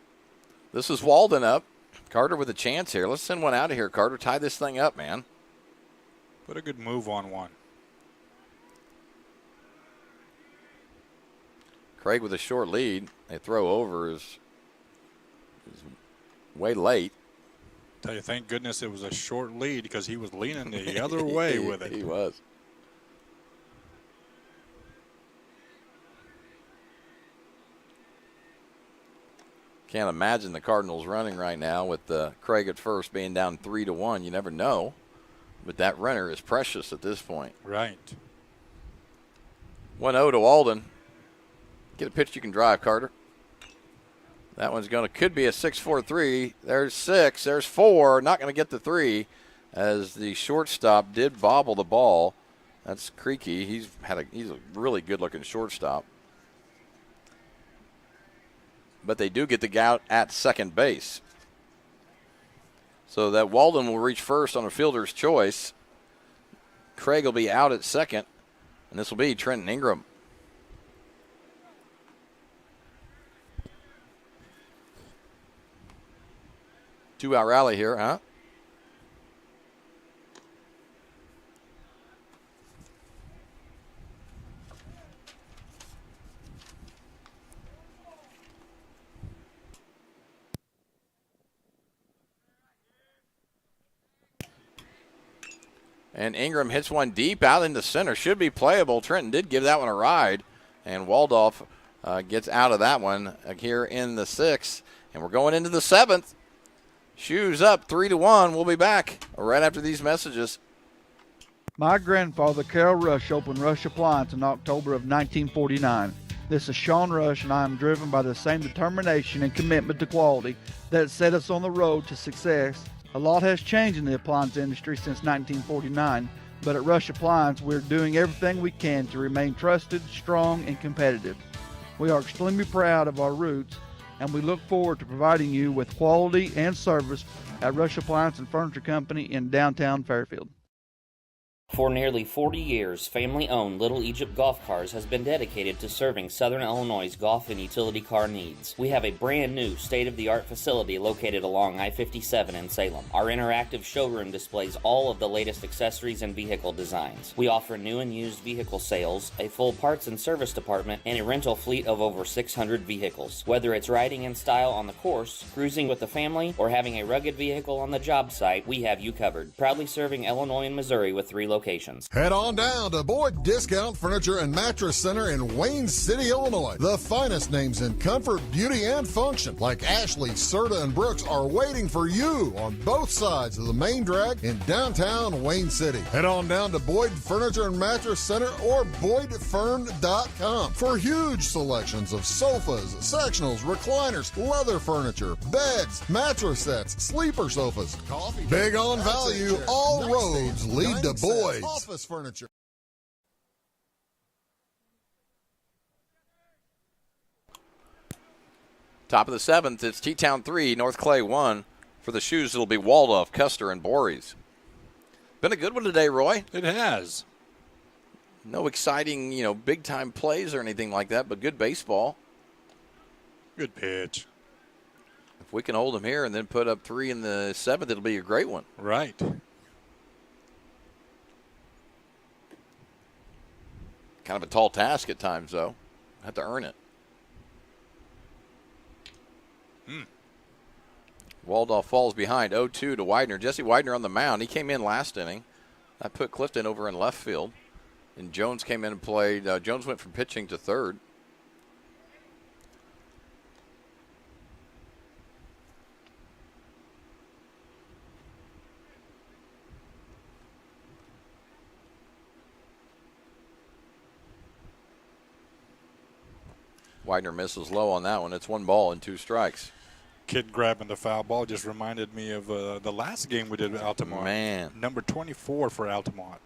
This is Walden up. Carter with a chance here. Let's send one out of here, Carter. Tie this thing up, man. Put a good move on one. Craig with a short lead. A throw over is way late. Tell you, thank goodness it was a short lead because he was leaning the other way with it. He was. Can't imagine the Cardinals running right now with Craig at first being down 3-1. You never know. But that runner is precious at this point. Right. 1-0 to Walden. Get a pitch you can drive, Carter. That one's could be a 6-4-3. There's 6. There's 4. Not going to get the 3 as the shortstop did bobble the ball. That's Creaky. He's a really good-looking shortstop. But they do get the out at second base. So that Walden will reach first on a fielder's choice. Craig will be out at second, and this will be Trenton Ingram. Two-out rally here, huh? And Ingram hits one deep out into center. Should be playable. Trenton did give that one a ride. And Waldorf gets out of that one here in the 6th. And we're going into the 7th. Shoes up 3-1. We'll be back right after these messages. My grandfather, Carol Rush, opened Rush Appliance in October of 1949. This is Sean Rush, and I am driven by the same determination and commitment to quality that set us on the road to success A lot has changed in the appliance industry since 1949, but at Rush Appliance, we're doing everything we can to remain trusted, strong, and competitive. We are extremely proud of our roots, and we look forward to providing you with quality and service at Rush Appliance and Furniture Company in downtown Fairfield. For nearly 40 years, family-owned Little Egypt Golf Cars has been dedicated to serving Southern Illinois' golf and utility car needs. We have a brand new state-of-the-art facility located along I-57 in Salem. Our interactive showroom displays all of the latest accessories and vehicle designs. We offer new and used vehicle sales, a full parts and service department, and a rental fleet of over 600 vehicles. Whether it's riding in style on the course, cruising with the family, or having a rugged vehicle on the job site, we have you covered. Proudly serving Illinois and Missouri with 3 locations. Head on down to Boyd Discount Furniture and Mattress Center in Wayne City, Illinois. The finest names in comfort, beauty, and function, like Ashley, Serta, and Brooks, are waiting for you on both sides of the main drag in downtown Wayne City. Head on down to Boyd Furniture and Mattress Center or BoydFern.com for huge selections of sofas, sectionals, recliners, leather furniture, beds, mattress sets, sleeper sofas, coffee. Big on value, all roads lead to Boyd. Office furniture. Top of the 7th, it's T-Town 3, North Clay 1. For the Shoes, it'll be Waldorf, Custer, and Voorhees. Been a good one today, Roy. It has. No exciting, big-time plays or anything like that, but good baseball. Good pitch. If we can hold them here and then put up 3 in the 7th, it'll be a great one. Right. Kind of a tall task at times, though. Have to earn it. Waldorf falls behind 0-2 to Widener. Jesse Widener on the mound. He came in last inning. That put Clifton over in left field. And Jones came in and played. Jones went from pitching to third. Widener misses low on that one. It's 1 ball and 2 strikes. Kid grabbing the foul ball just reminded me of the last game we did with Altamont. Man. Number 24 for Altamont.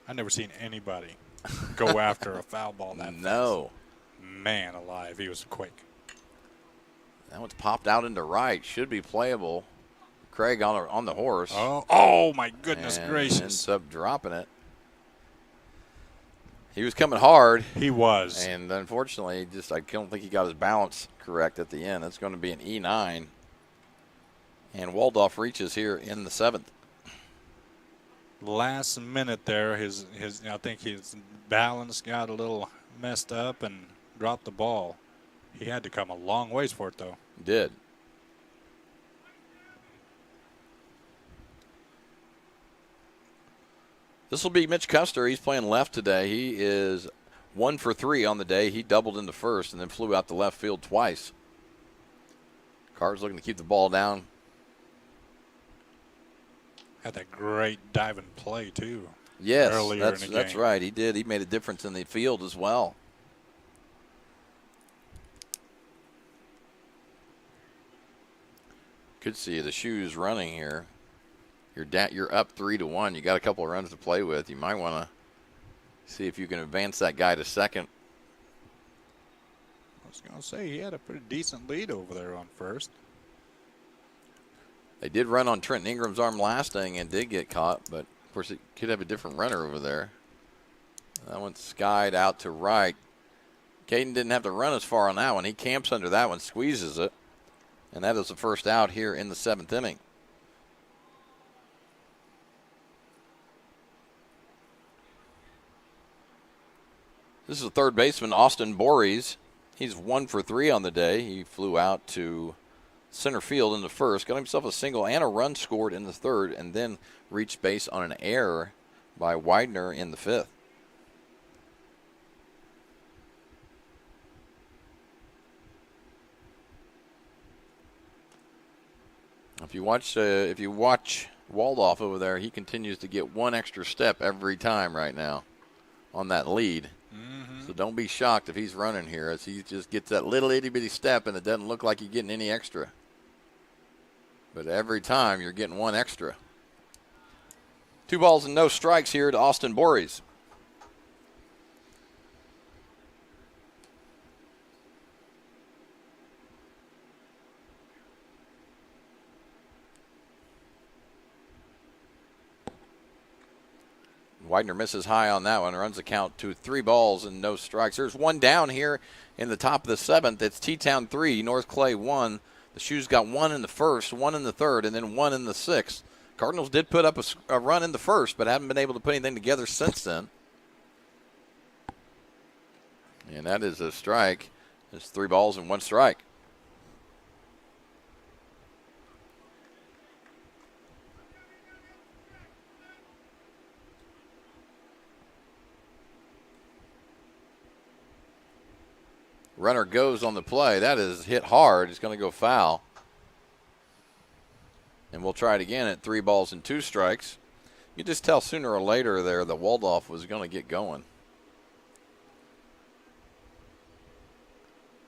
I've never seen anybody go after a foul ball that No. fast. Man alive, he was quick. That one's popped out into right. Should be playable. Craig on the horse. Oh my goodness gracious. Ends up dropping it. He was coming hard. He was. And unfortunately, I don't think he got his balance correct at the end. It's going to be an E9. And Waldorf reaches here in the 7th. Last minute there, I think his balance got a little messed up and dropped the ball. He had to come a long ways for it, though. He did. This will be Mitch Custer. He's playing left today. He is 1 for 3 on the day. He doubled in the first and then flew out to left field twice. Cards looking to keep the ball down. Had that great diving play, too. Yes, earlier in the game. That's right. He did. He made a difference in the field as well. Could see the Shoes running here. You're up 3-1. You got a couple of runs to play with. You might want to see if you can advance that guy to second. I was going to say he had a pretty decent lead over there on first. They did run on Trenton Ingram's arm last inning and did get caught, but of course it could have a different runner over there. That one skied out to right. Caden didn't have to run as far on that one. He camps under that one, squeezes it, and that is the first out here in the 7th inning. This is the third baseman, Austin Voorhees. He's 1 for 3 on the day. He flew out to center field in the first, got himself a single and a run scored in the third, and then reached base on an error by Widener in the 5th. If you watch Waldorf over there, he continues to get one extra step every time right now on that lead. So don't be shocked if he's running here, as he just gets that little itty-bitty step and it doesn't look like he's getting any extra. But every time you're getting one extra. 2 balls and no strikes here to Austin Bories. Widener misses high on that one, runs the count to 3 balls and no strikes. There's one down here in the top of the 7th. It's T-Town 3, North Clay 1. The Shoes got 1 in the first, 1 in the third, and then 1 in the 6th. Cardinals did put up a run in the first, but haven't been able to put anything together since then. And that is a strike. It's 3 balls and 1 strike. Runner goes on the play. That is hit hard. It's going to go foul. And we'll try it again at 3 balls and 2 strikes. You just tell sooner or later there that Waldorf was going to get going.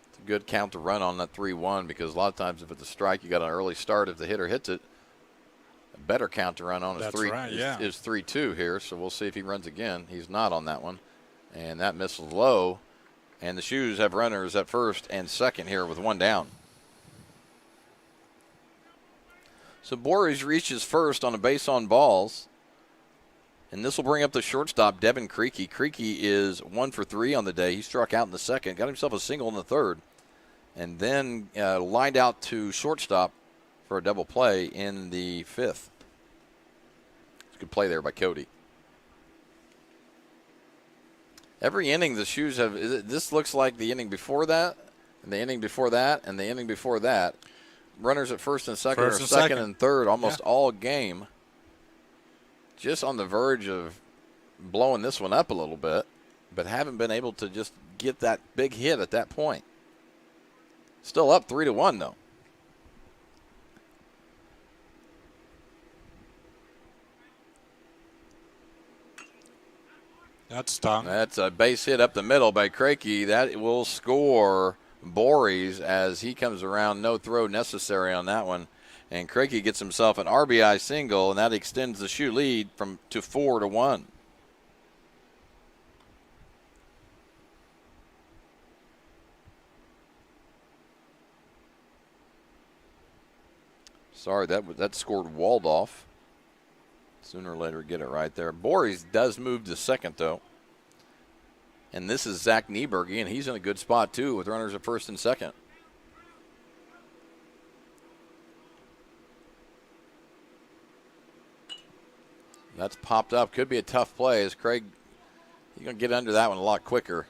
It's a good count to run on that 3-1 because a lot of times if it's a strike, you got an early start. If the hitter hits it, a better count to run on is 3-2 here. So we'll see if he runs again. He's not on that one. And that misses low. And the Shoes have runners at first and second here with 1 down. So Boris reaches first on a base on balls. And this will bring up the shortstop, Devin Creaky. Creaky is 1 for 3 on the day. He struck out in the second, got himself a single in the third, and then lined out to shortstop for a double play in the 5th. It's a good play there by Cody. Every inning the Shoes have, this looks like the inning before that, and the inning before that, and the inning before that. Runners at first and second, or second and third almost all game. Just on the verge of blowing this one up a little bit, but haven't been able to just get that big hit at that point. Still up 3-1 though. That stung. That's a base hit up the middle by Creaky. That will score Boris as he comes around. No throw necessary on that one. And Creaky gets himself an RBI single, and that extends the Shoe lead to 4-1. Sorry, that scored Waldorf. Sooner or later, get it right there. Boris does move to second, though. And this is Zach Nieberg, and he's in a good spot, too, with runners at first and second. That's popped up. Could be a tough play as Craig, he's going to get under that one a lot quicker.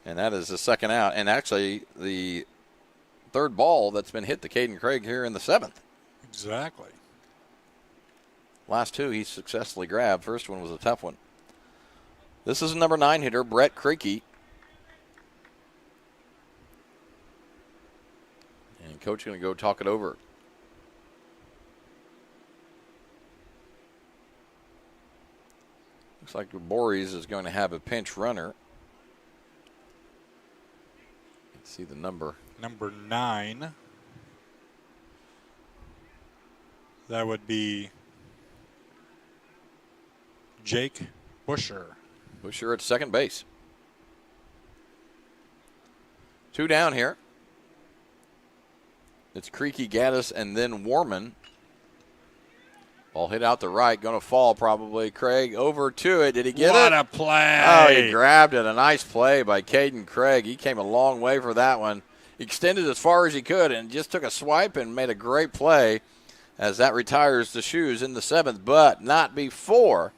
And that is the second out. And actually, the third ball that's been hit to Caden Craig here in the 7th. Exactly. Last 2 he successfully grabbed. First one was a tough one. This is a number 9 hitter, Brett Creaky. And coach going to go talk it over. Looks like Boris is going to have a pinch runner. Let's see the number. Number 9. That would be Jake Busher. Busher at second base. 2 down here. It's Creaky, Gaddis, and then Warman. Ball hit out the right, going to fall probably. Craig over to it. Did he get it? What a play. Oh, he grabbed it. A nice play by Caden Craig. He came a long way for that one. He extended as far as he could and just took a swipe and made a great play as that retires the Shoes in the 7th, but not before.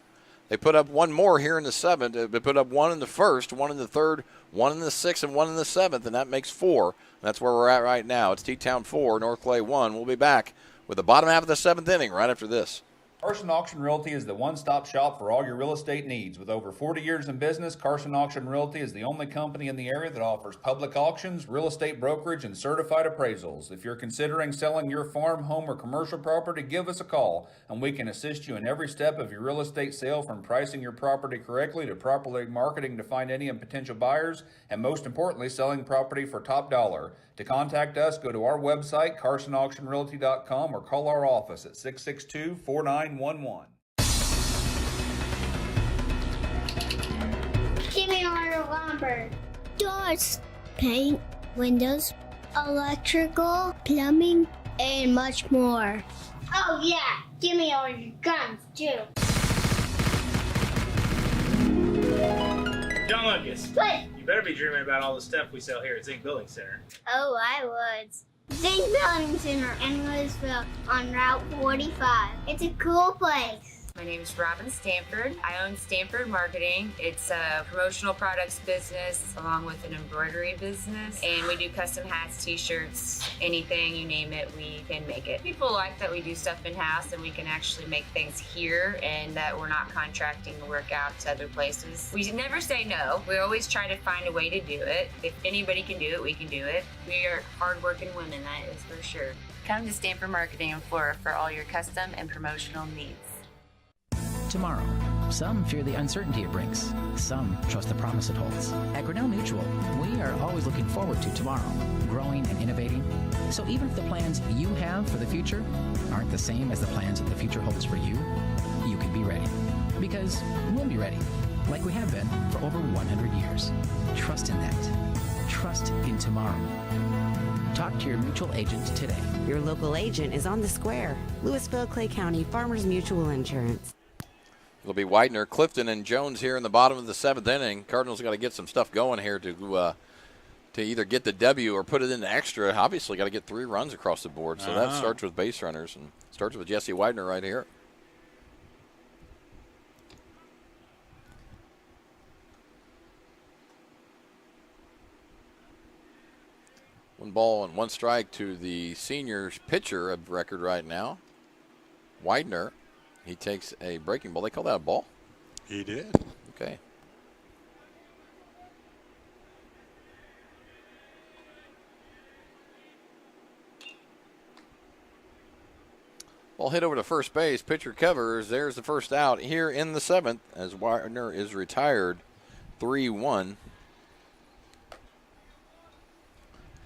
They put up one more here in the 7th. They put up 1 in the 1st, 1 in the 3rd, 1 in the 6th, and 1 in the 7th, and that makes 4. That's where we're at right now. It's T-Town 4, North Clay 1. We'll be back with the bottom half of the 7th inning right after this. Carson Auction Realty is the one-stop shop for all your real estate needs. With over 40 years in business, Carson Auction Realty is the only company in the area that offers public auctions, real estate brokerage, and certified appraisals. If you're considering selling your farm, home, or commercial property, give us a call, and we can assist you in every step of your real estate sale, from pricing your property correctly to properly marketing to find any potential buyers, and most importantly, selling property for top dollar. To contact us, go to our website, carsonauctionrealty.com, or call our office at 662-4911. Jimmy Order Lumber. Doors, paint, windows, electrical, plumbing, and much more. Oh yeah, Jimmy Order guns too. John Lucas. What? You better be dreaming about all the stuff we sell here at Zink Building Center. Oh, I would. Zink Building Center in Louisville on Route 45. It's a cool place. My name is Robin Stanford. I own Stanford Marketing. It's a promotional products business along with an embroidery business. And we do custom hats, t-shirts, anything, you name it, we can make it. People like that we do stuff in-house and we can actually make things here and that we're not contracting the work out to other places. We never say no. We always try to find a way to do it. If anybody can do it, we can do it. We are hardworking women, that is for sure. Come to Stanford Marketing in Flora for all your custom and promotional needs. Tomorrow. Some fear the uncertainty it brings. Some trust the promise it holds. At Grinnell Mutual, we are always looking forward to tomorrow, growing and innovating. So even if the plans you have for the future aren't the same as the plans that the future holds for you, you can be ready. Because we'll be ready, like we have been for over 100 years. Trust in that. Trust in tomorrow. Talk to your mutual agent today. Your local agent is on the square. Louisville, Clay County, Farmers Mutual Insurance. It'll be Widener, Clifton, and Jones here in the bottom of the 7th inning. Cardinals got to get some stuff going here to either get the W or put it into extra. Obviously, got to get 3 runs across the board. So that starts with base runners and starts with Jesse Widener right here. One ball and 1 strike to the seniors pitcher of record right now, Widener. He takes a breaking ball. They call that a ball? He did. Okay. Ball hit over to first base. Pitcher covers. There's the first out here in the 7th as Widener is retired 3-1.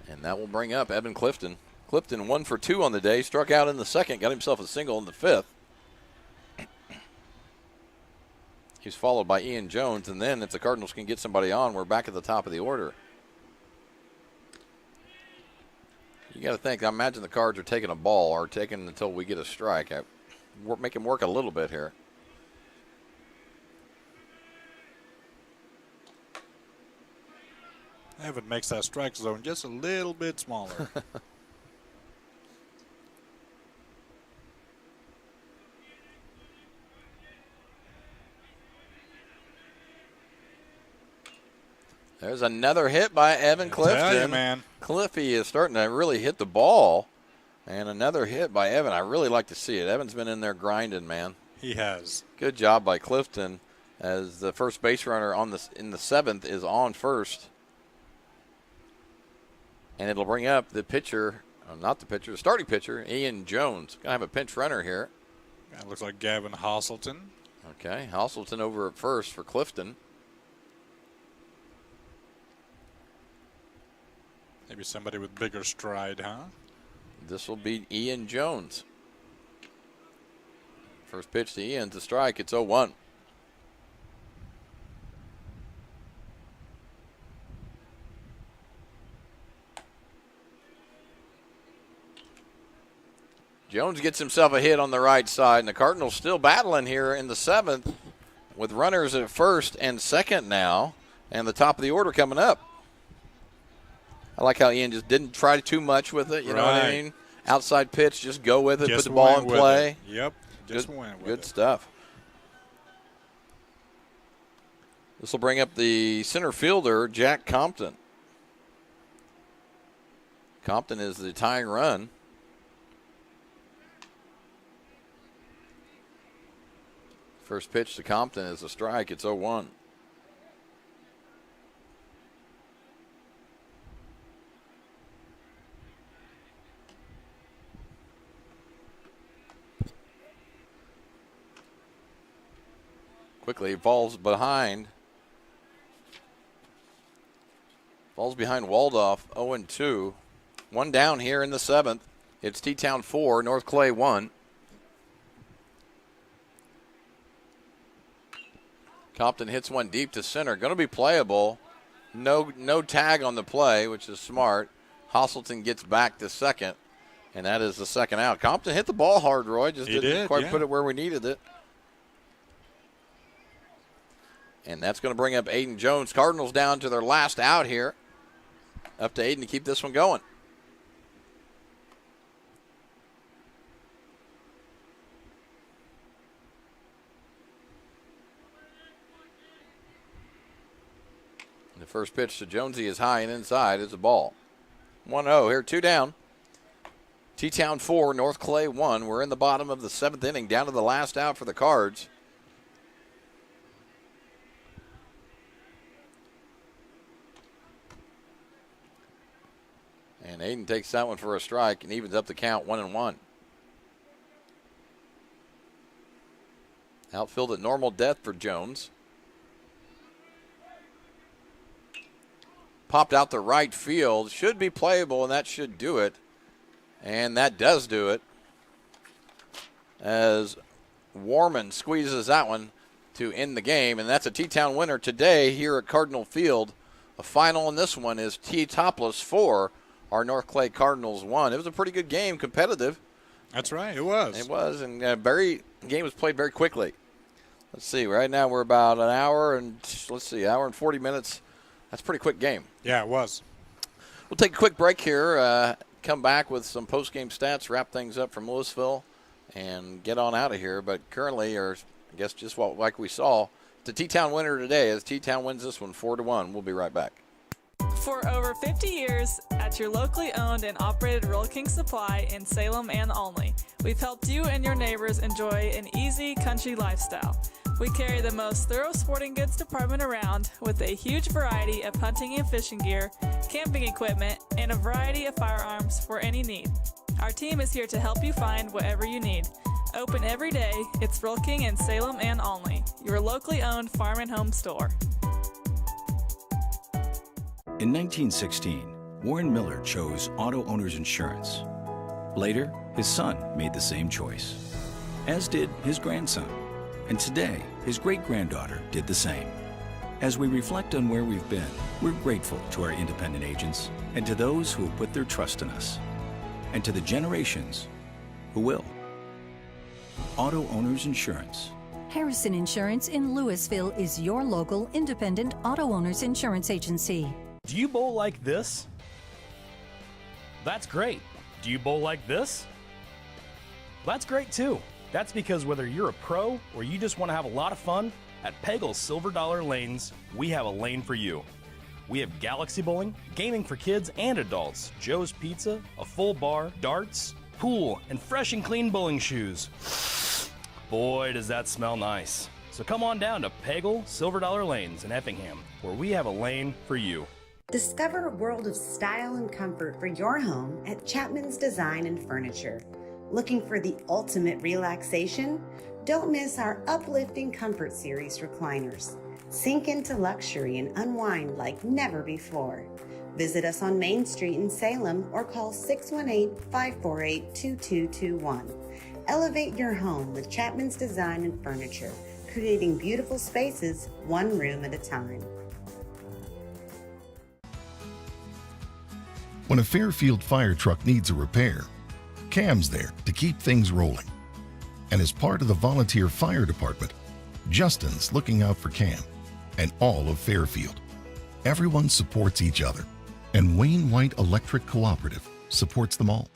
And that will bring up Evan Clifton. Clifton 1 for 2 on the day. Struck out in the 2nd. Got himself a single in the 5th. He's followed by Ian Jones, and then if the Cardinals can get somebody on, we're back at the top of the order. You got to think, I imagine the Cards are taking a ball or taking until we get a strike. Make him work a little bit here. Evan makes that strike zone just a little bit smaller. There's another hit by Evan Clifton. Tell you, man. Cliffy is starting to really hit the ball. And another hit by Evan. I really like to see it. Evan's been in there grinding, man. He has. Good job by Clifton as the first base runner in the 7th is on first. And it'll bring up the pitcher, the starting pitcher, Ian Jones. Going to have a pinch runner here. That looks like Gavin Hasselton. Okay, Hasselton over at first for Clifton. Maybe somebody with bigger stride, huh? This will be Ian Jones. First pitch to Ian to strike. It's 0-1. Jones gets himself a hit on the right side, and the Cardinals still battling here in the 7th with runners at first and second now, and the top of the order coming up. I like how Ian just didn't try too much with it, you know what I mean? Outside pitch, just go with it, Just put the ball in went with play. it. Yep, just went with Good it. stuff. This will bring up the center fielder, Jack Compton. Compton is the tying run. First pitch to Compton is a strike. It's 0-1. Quickly falls behind. Falls behind Waldorf, 0-2. One down here in the 7th. It's T-Town 4, North Clay 1. Compton hits one deep to center. Going to be playable. No tag on the play, which is smart. Hostleton gets back to second, and that is the second out. Compton hit the ball hard, Roy. Just didn't quite put it where we needed it. And that's going to bring up Aiden Jones. Cardinals down to their last out here. Up to Aiden to keep this one going. The first pitch to Jonesy is high and inside. It's a ball. 1-0 here, 2 down. T-Town 4, North Clay 1. We're in the bottom of the 7th inning, down to the last out for the Cards. And Aiden takes that one for a strike and evens up the count 1-1. Outfield at normal depth for Jones. Popped out the right field. Should be playable, and that should do it. And that does do it. As Warman squeezes that one to end the game. And that's a T-Town winner today here at Cardinal Field. A final in this one is T-Topless 4. Our North Clay Cardinals 1. It was a pretty good game, competitive. That's right, it was. It was, and the game was played very quickly. Let's see, right now we're about an hour and 40 minutes. That's a pretty quick game. Yeah, it was. We'll take a quick break here, come back with some post-game stats, wrap things up from Louisville, and get on out of here. But currently, or I guess just like we saw, the T-Town winner today as T-Town wins this one 4-1. We'll be right back. For over 50 years, at your locally owned and operated Royal King Supply in Salem and Olney, we've helped you and your neighbors enjoy an easy country lifestyle. We carry the most thorough sporting goods department around with a huge variety of hunting and fishing gear, camping equipment, and a variety of firearms for any need. Our team is here to help you find whatever you need. Open every day, it's Royal King in Salem and Olney, your locally owned farm and home store. In 1916, Warren Miller chose Auto Owners Insurance. Later, his son made the same choice, as did his grandson. And today, his great-granddaughter did the same. As we reflect on where we've been, we're grateful to our independent agents and to those who have put their trust in us, and to the generations who will. Auto Owners Insurance. Harrison Insurance in Louisville is your local independent auto owners insurance agency. Do you bowl like this? That's great. Do you bowl like this? That's great too. That's because whether you're a pro or you just want to have a lot of fun, at Pegel's Silver Dollar Lanes, we have a lane for you. We have galaxy bowling, gaming for kids and adults, Joe's Pizza, a full bar, darts, pool, and fresh and clean bowling shoes. Boy, does that smell nice. So come on down to Pegel Silver Dollar Lanes in Effingham, where we have a lane for you. Discover a world of style and comfort for your home at Chapman's Design and Furniture. Looking for the ultimate relaxation? Don't miss our uplifting Comfort Series recliners. Sink into luxury and unwind like never before. Visit us on Main Street in Salem or call 618-548-2221. Elevate your home with Chapman's Design and Furniture, creating beautiful spaces one room at a time. When a Fairfield fire truck needs a repair, Cam's there to keep things rolling. And as part of the volunteer fire department, Justin's looking out for Cam and all of Fairfield. Everyone supports each other, and Wayne White Electric Cooperative supports them all,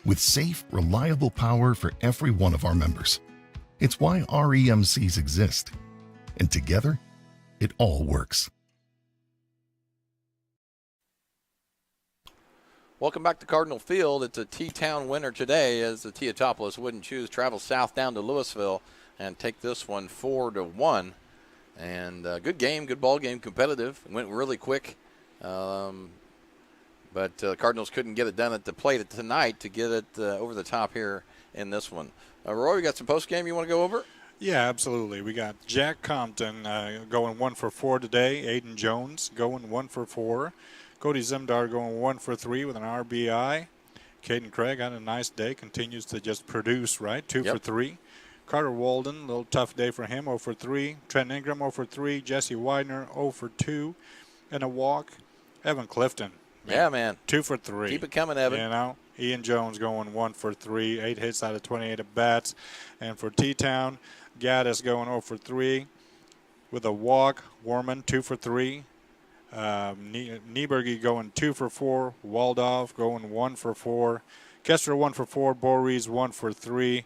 with safe, reliable power for every one of our members. It's why REMCs exist, and together, it all works. Welcome back to Cardinal Field. It's a T-Town winner today as the Teotopolis Wooden Shoes travel south down to Louisville and take this one 4-1. And good game, good ball game, competitive. It went really quick. But Cardinals couldn't get it done at the plate tonight to get it over the top here in this one. Roy, we got some post game you want to go over? Yeah, absolutely. We got Jack Compton going 1 for 4 today. Aiden Jones going 1 for 4. Cody Zimdar going 1 for 3 with an RBI. Caden Craig had a nice day, continues to just produce, right? 2 for 3. Carter Walden, a little tough day for him, 0 for 3. Trent Ingram, 0 for 3. Jesse Widener, 0 for 2. And a walk. Evan Clifton. Yeah, man. 2 for 3. Keep it coming, Evan. You know, Ian Jones going 1 for 3. 8 hits out of 28 at bats. And for T-Town, Gaddis going 0 for 3 with a walk. Warman, 2 for 3. Nieberge going 2 for 4. Waldorf going 1 for 4. Kessler 1 for 4. Boris 1 for 3.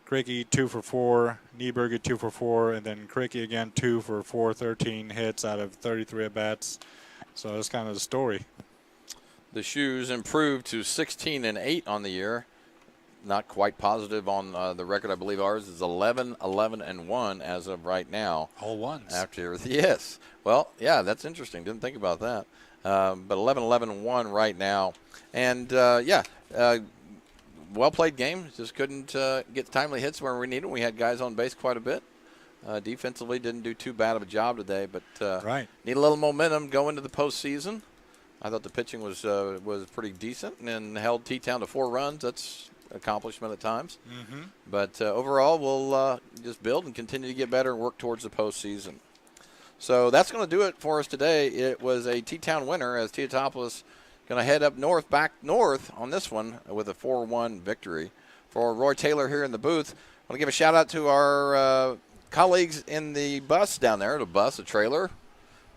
Cricky 2 for 4. Nieberge 2 for 4. And then Cricky again 2 for 4. 13 hits out of 33 at bats. So that's kind of the story. The Shoes improved to 16-8 on the year. Not quite positive on the record. I believe ours is 11-11-1 as of right now. All ones. After yes. Well, yeah, that's interesting. Didn't think about that. But 11-11-1 right now. And, well-played game. Just couldn't get timely hits where we needed them. We had guys on base quite a bit. Defensively didn't do too bad of a job today. But need a little momentum going into the postseason. I thought the pitching was pretty decent and held T-Town to 4 runs. That's accomplishment at times. Mm-hmm. But overall, we'll just build and continue to get better and work towards the postseason. So that's going to do it for us today. It was a T-Town winner as Teotopolis going to head back north on this one with a 4-1 victory. For Roy Taylor here in the booth, I want to give a shout-out to our colleagues in the bus down there, a trailer,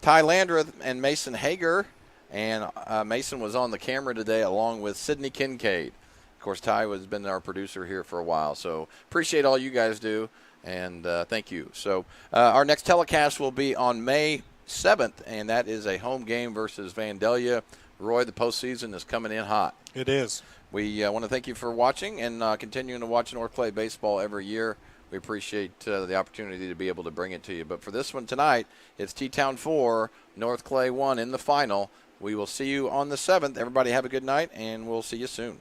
Ty Landreth and Mason Hager. And Mason was on the camera today along with Sidney Kincaid. Of course, Ty has been our producer here for a while. So appreciate all you guys do, and thank you. So our next telecast will be on May 7th, and that is a home game versus Vandalia. Roy, the postseason is coming in hot. It is. We want to thank you for watching and continuing to watch North Clay baseball every year. We appreciate the opportunity to be able to bring it to you. But for this one tonight, it's T-Town 4, North Clay 1 in the final. We will see you on the 7th. Everybody have a good night, and we'll see you soon.